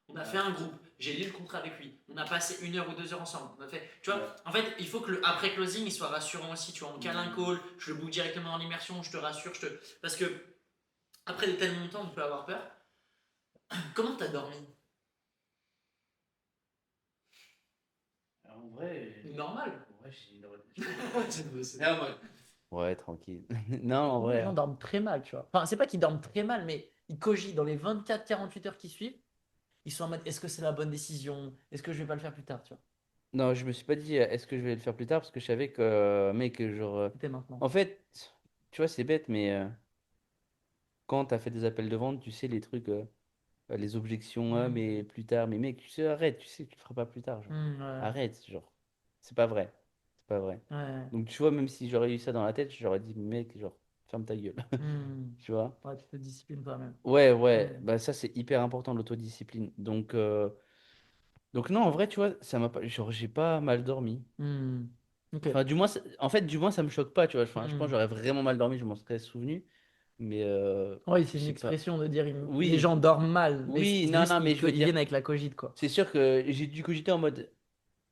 On a fait un groupe, j'ai lu le contrat avec lui, on a passé 1 heure ou 2 heures ensemble. On a fait, tu vois, en fait, il faut que le après closing il soit rassurant aussi. Tu vois, on cale un call, je le book directement dans l'immersion, je te rassure, parce que après de tels montants, on peut avoir peur. Comment t'as dormi? Alors, en vrai, Normal. en vrai, j'ai une Non, Ouais, tranquille. Non, en les vrai. gens dorment très mal, tu vois. Enfin, c'est pas qu'ils dorment très mal, mais ils cogitent dans les 24-48 heures qui suivent. Ils sont en mode, est-ce que c'est la bonne décision? Est-ce que je vais pas le faire plus tard, tu vois? Non, je me suis pas dit, est-ce que je vais le faire plus tard parce que je savais que, mec, genre. C'était maintenant. En fait, tu vois, c'est bête, mais quand tu as fait des appels de vente, tu sais, les trucs, les objections, ah, mais plus tard, mais mec, tu sais, arrête, tu sais que tu feras pas plus tard, genre. Ouais. Arrête, genre. C'est pas vrai. C'est pas vrai. Ouais. Donc, tu vois, même si j'aurais eu ça dans la tête, j'aurais dit, mec, genre, ferme ta gueule. Hmm. Tu vois? Ouais, tu te disciplines toi-même. Ouais, Hmm. ouais, bah ça, c'est hyper important, l'autodiscipline. Donc, non, en vrai, tu vois, ça m'a pas. Genre, j'ai pas mal dormi. Hmm. Ok. Enfin, du moins, en fait, du moins, ça me choque pas, tu vois. Enfin, je pense que Hmm. j'aurais vraiment mal dormi, je m'en serais souvenu. Mais, Oui, je c'est une sais pas. expression de dire les Oui, gens dorment mal, mais oui, c'est non, juste non, mais qu'ils je veux ils dire, viennent avec la cogite, quoi. c'est sûr que j'ai dû cogiter en mode.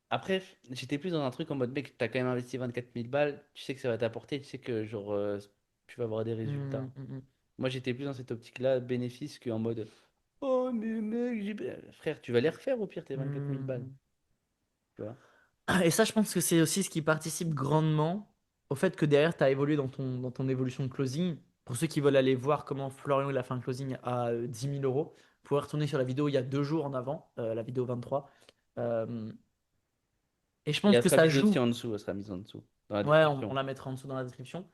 Après, j'étais plus dans un truc en mode, mec, t'as quand même investi 24 000 balles, tu sais que ça va t'apporter, tu sais que genre, tu vas avoir des résultats. Mm. Moi, j'étais plus dans cette optique-là, bénéfice, qu'en mode, oh, mais mec, frère, tu vas les refaire au pire, tes 24 000 balles, Mm. tu vois. Et ça, je pense que c'est aussi ce qui participe grandement au fait que derrière, tu as évolué dans ton évolution de closing. Pour ceux qui veulent aller voir comment Florian il a fait un closing à 10 000 euros, vous pouvez retourner sur la vidéo il y a 2 jours en avant, la vidéo 23. Euh, et je Et pense elle que sera ça mise aussi joue. en dessous, elle sera mise en dessous, dans la Ouais, on description. la mettra en dessous dans la description.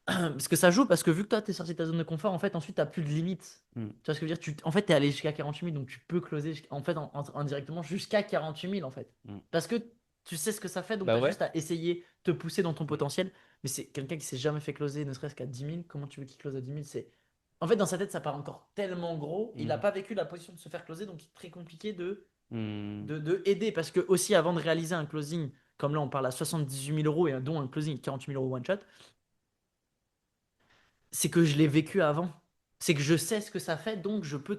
Parce que ça joue, parce que vu que toi, tu es sorti de ta zone de confort, en fait, ensuite, tu plus de limites. Hmm. Tu vois ce que je veux dire? En fait, tu es allé jusqu'à 48 000, donc tu peux closer en fait, indirectement jusqu'à 48 000, en fait. Hmm. Parce que tu sais ce que ça fait, donc tu Bah as ouais. juste à essayer, te pousser dans ton potentiel. Mais c'est quelqu'un qui s'est jamais fait closer, ne serait-ce qu'à 10 000. Comment tu veux qu'il close à 10 000? En fait, dans sa tête, ça part encore tellement gros. Il n'a Hmm. pas vécu la position de se faire closer, donc c'est très compliqué Hmm. de aider. Parce que, aussi, avant de réaliser un closing, comme là, on parle à 78 000 euros, et dont un closing 48 000 euros one shot, c'est que je l'ai vécu avant. C'est que je sais ce que ça fait, donc je peux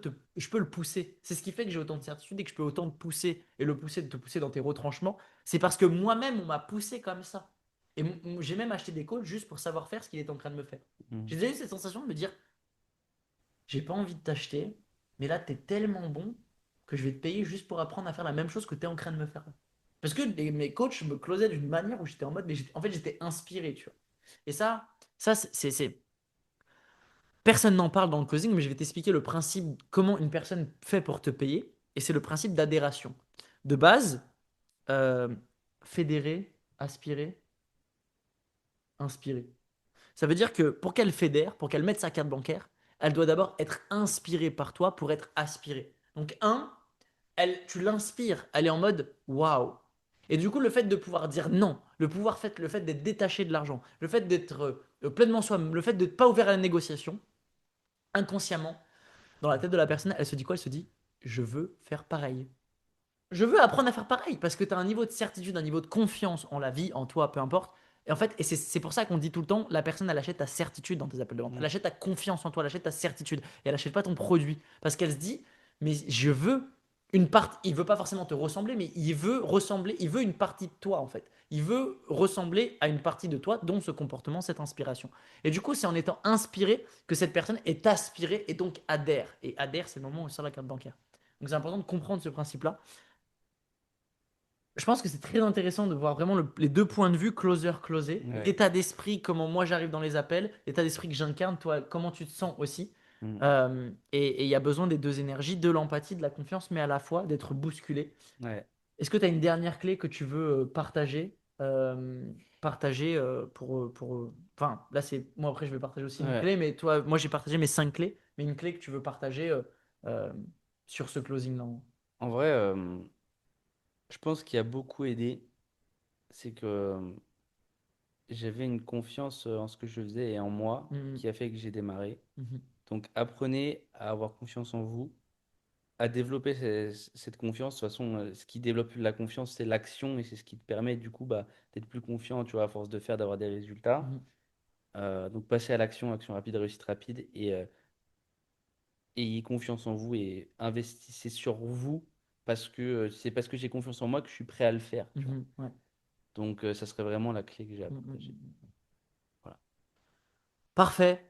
le pousser. C'est ce qui fait que j'ai autant de certitude et que je peux autant te pousser et de te pousser dans tes retranchements. C'est parce que moi-même, on m'a poussé comme ça. Et j'ai même acheté des coachs juste pour savoir faire ce qu'il est en train de me faire. Hmm. J'ai déjà eu cette sensation de me dire, j'ai pas envie de t'acheter, mais là, t'es tellement bon que je vais te payer juste pour apprendre à faire la même chose que t'es en train de me faire. Parce que mes coachs me closaient d'une manière où j'étais en mode, mais en fait, j'étais inspiré, tu vois. Et ça personne n'en parle dans le closing, mais je vais t'expliquer le principe, comment une personne fait pour te payer. Et c'est le principe d'adhération. De base, euh, fédérer, aspirer, inspirer. Ça veut dire que pour qu'elle fédère, pour qu'elle mette sa carte bancaire, elle doit d'abord être inspirée par toi pour être aspirée. Donc, tu l'inspires, elle est en mode waouh. Et du coup, le fait de pouvoir dire non, le fait d'être détaché de l'argent, le fait d'être pleinement soi-même, le fait de ne pas ouvert à la négociation, inconsciemment, dans la tête de la personne, elle se dit quoi? Elle se dit, je veux faire pareil. Je veux apprendre à faire pareil parce que tu as un niveau de certitude, un niveau de confiance en la vie, en toi, peu importe. Et en fait, c'est pour ça qu'on dit tout le temps, la personne, elle achète ta certitude dans tes appels de vente. Hmm. Elle achète ta confiance en toi, elle achète ta certitude. Et elle achète pas ton produit. Parce qu'elle se dit, mais je veux une partie. Il veut pas forcément te ressembler, mais il veut ressembler, il veut une partie de toi, en fait. Il veut ressembler à une partie de toi, dont ce comportement, cette inspiration. Et du coup, c'est en étant inspiré que cette personne est aspirée et donc adhère. Et adhère, c'est le moment où elle sort la carte bancaire. Donc c'est important de comprendre ce principe-là. Je pense que c'est très intéressant de voir vraiment les deux points de vue, closer, closé, Ouais. l'état d'esprit, comment moi j'arrive dans les appels, l'état d'esprit que j'incarne, toi, comment tu te sens aussi. Hmm. Et il y a besoin des deux énergies, de l'empathie, de la confiance, mais à la fois d'être bousculé. Ouais. Est-ce que tu as une dernière clé que tu veux partager enfin, là, c'est moi après, je vais partager aussi une Ouais. clé, mais toi, moi, j'ai partagé mes 5 clés, mais une clé que tu veux partager euh, sur ce closing-là. En vrai, je pense qu'il y a beaucoup aidé, c'est que j'avais une confiance en ce que je faisais et en moi Mhm, qui a fait que j'ai démarré. mhm, Donc apprenez à avoir confiance en vous, à développer cette confiance. De toute façon, ce qui développe la confiance, c'est l'action et c'est ce qui te permet du coup bah, d'être plus confiant, tu vois, à force de faire, d'avoir des résultats. mhm, Donc passez à l'action, action rapide, réussite rapide et ayez confiance en vous et investissez sur vous parce que c'est parce que j'ai confiance en moi que je suis prêt à le faire, tu vois. mhm, ouais. Donc ça serait vraiment la clé que j'ai à Mhm, mhm, partager. mhm. Voilà. Parfait.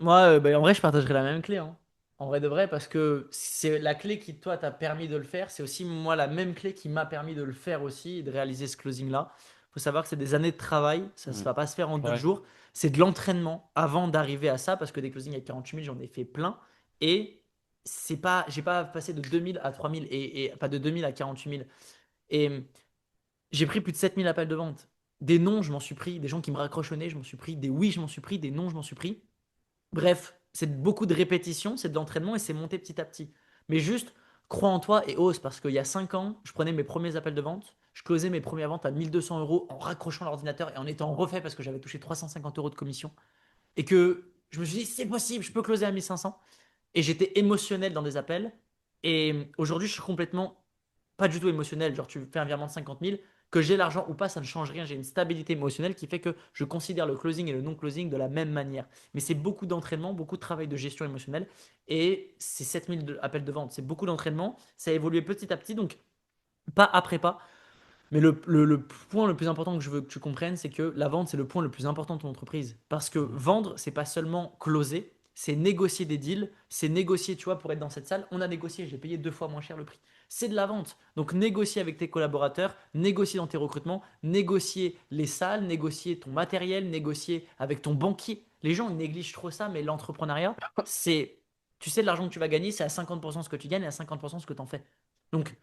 Moi, bah, en vrai, je partagerai la même clé, hein. En vrai de vrai, parce que c'est la clé qui, toi, t'a permis de le faire. C'est aussi, moi, la même clé qui m'a permis de le faire aussi et de réaliser ce closing-là. Il faut savoir que c'est des années de travail. Ça ne se Mm. va pas se faire en deux Ouais. jours. C'est de l'entraînement avant d'arriver à ça, parce que des closings à 48 000, j'en ai fait plein. Et j'ai pas passé de 2 000 à 3 000 et pas de 2 000 à 48 000. Et j'ai pris plus de 7 000 appels de vente. Des non, je m'en suis pris. Des gens qui me raccrochent au nez, je m'en suis pris. Des oui, je m'en suis pris. Des non, je m'en suis pris. Bref, c'est beaucoup de répétitions, c'est de l'entraînement et c'est monté petit à petit. Mais juste, crois en toi et ose, parce qu'il y a 5 ans, je prenais mes premiers appels de vente, je closais mes premières ventes à 1 200 euros en raccrochant l'ordinateur et en étant refait parce que j'avais touché 350 euros de commission. Et que je me suis dit, c'est possible, je peux closer à 1 500. Et j'étais émotionnel dans des appels. Et aujourd'hui, je suis complètement pas du tout émotionnel. Genre, tu fais un virement de 50 000, que j'ai l'argent ou pas, ça ne change rien. J'ai une stabilité émotionnelle qui fait que je considère le closing et le non-closing de la même manière. Mais c'est beaucoup d'entraînement, beaucoup de travail de gestion émotionnelle. Et c'est 7 000 appels de vente. C'est beaucoup d'entraînement. Ça a évolué petit à petit, donc pas après pas. Mais le point le plus important que je veux que tu comprennes, c'est que la vente, c'est le point le plus important de ton entreprise. Parce que vendre, c'est pas seulement closer, c'est négocier des deals, c'est négocier, tu vois, pour être dans cette salle, on a négocié, j'ai payé 2 fois moins cher le prix. C'est de la vente. Donc négocier avec tes collaborateurs, négocier dans tes recrutements, négocier les salles, négocier ton matériel, négocier avec ton banquier. Les gens, ils négligent trop ça, mais l'entrepreneuriat, c'est, tu sais, l'argent que tu vas gagner, c'est à 50% ce que tu gagnes et à 50% ce que tu en fais. Donc,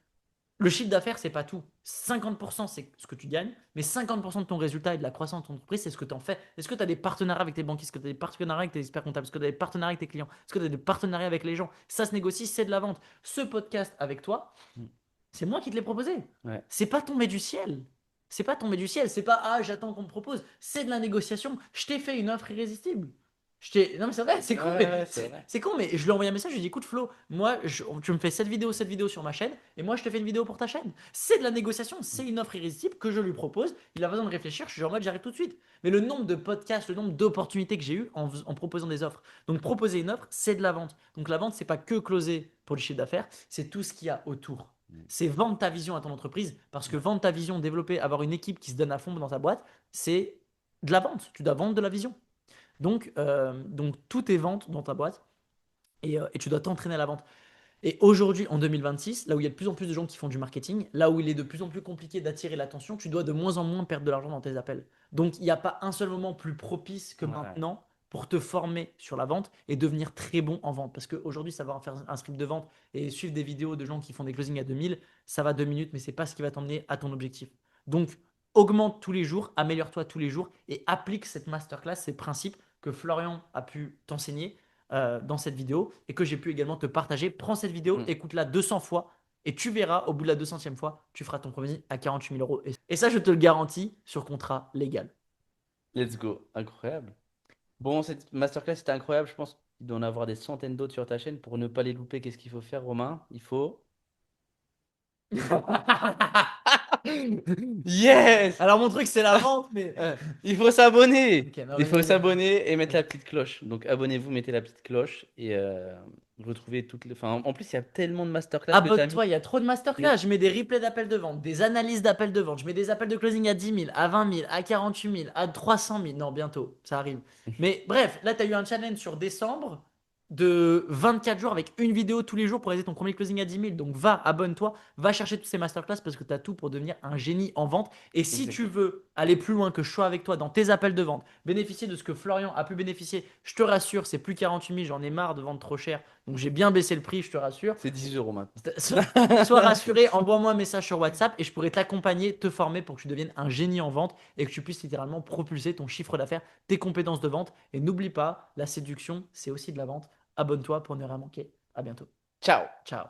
le chiffre d'affaires, c'est pas tout. 50%, c'est ce que tu gagnes, mais 50% de ton résultat et de la croissance de ton entreprise, c'est ce que tu en fais. Est-ce que tu as des partenariats avec tes banquiers? Est-ce que tu as des partenariats avec tes experts comptables? Est-ce que tu as des partenariats avec tes clients? Est-ce que tu as des partenariats avec les gens? Ça se négocie, c'est de la vente. Ce podcast avec toi, Mm. c'est moi qui te l'ai proposé. Ouais. C'est pas tombé du ciel. C'est pas tombé du ciel. C'est pas ah, j'attends qu'on me propose. C'est de la négociation. Je t'ai fait une offre irrésistible. Non, mais c'est vrai, c'est con, Ouais, mais ouais, c'est vrai. c'est con, mais je lui ai envoyé un message, je lui ai dit, écoute Flo, moi, tu me fais cette vidéo sur ma chaîne, et moi, je te fais une vidéo pour ta chaîne. C'est de la négociation, c'est une offre irrésistible que je lui propose. Il a besoin de réfléchir, je suis en mode, j'arrive tout de suite. Mais le nombre de podcasts, le nombre d'opportunités que j'ai eu en proposant des offres. Donc, proposer une offre, c'est de la vente. Donc, la vente, c'est pas que closer pour le chiffre d'affaires, c'est tout ce qu'il y a autour. C'est vendre ta vision à ton entreprise, parce que vendre ta vision, développer, avoir une équipe qui se donne à fond dans ta boîte, c'est de la vente. Tu dois vendre de la vision. Donc tout est vente dans ta boîte et tu dois t'entraîner à la vente. Et aujourd'hui, en 2026, là où il y a de plus en plus de gens qui font du marketing, là où il est de plus en plus compliqué d'attirer l'attention, tu dois de moins en moins perdre de l'argent dans tes appels. Donc il n'y a pas un seul moment plus propice que Ouais. maintenant pour te former sur la vente et devenir très bon en vente. Parce qu'aujourd'hui, savoir faire un script de vente et suivre des vidéos de gens qui font des closings à 2000, ça va 2 minutes, mais c'est pas ce qui va t'emmener à ton objectif. Donc augmente tous les jours, améliore-toi tous les jours et applique cette masterclass, ces principes que Florian a pu t'enseigner dans cette vidéo et que j'ai pu également te partager. Prends cette vidéo, Mm. écoute-la 200 fois et tu verras, au bout de la 200e fois, tu feras ton premier à 48 000 euros. Et ça, je te le garantis sur contrat légal. Let's go. Incroyable. Bon, cette masterclass c'était incroyable. Je pense qu'il doit en avoir des centaines d'autres sur ta chaîne. Pour ne pas les louper, qu'est-ce qu'il faut faire, Romain? Il faut. Yes! Alors, mon truc, c'est la vente, mais. Il faut s'abonner. Ok, non, Il faut mais- s'abonner et mettre la petite cloche. Donc abonnez-vous, mettez la petite cloche et retrouvez toutes les. Enfin, en plus, il y a tellement de masterclass que tu as mis. Abonne-toi, il y a trop de masterclass. Je mets des replays d'appels de vente, des analyses d'appels de vente. Je mets des appels de closing à 10 000, à 20 000, à 48 000, à 300 000. Non, bientôt, ça arrive. Mais bref, là, tu as eu un challenge sur décembre de 24 jours avec une vidéo tous les jours pour réaliser ton premier closing à 10 000. Donc va, abonne-toi, va chercher toutes ces masterclass parce que tu as tout pour devenir un génie en vente. Et si tu veux aller plus loin, que je sois avec toi dans tes appels de vente, bénéficier de ce que Florian a pu bénéficier, je te rassure, c'est plus 48 000, j'en ai marre de vendre trop cher. Donc j'ai bien baissé le prix, je te rassure. C'est 10 euros maintenant. Sois rassuré, envoie-moi un message sur WhatsApp et je pourrai t'accompagner, te former pour que tu deviennes un génie en vente et que tu puisses littéralement propulser ton chiffre d'affaires, tes compétences de vente. Et n'oublie pas, la séduction, c'est aussi de la vente. Abonne-toi pour ne rien manquer. À bientôt. Ciao! Ciao.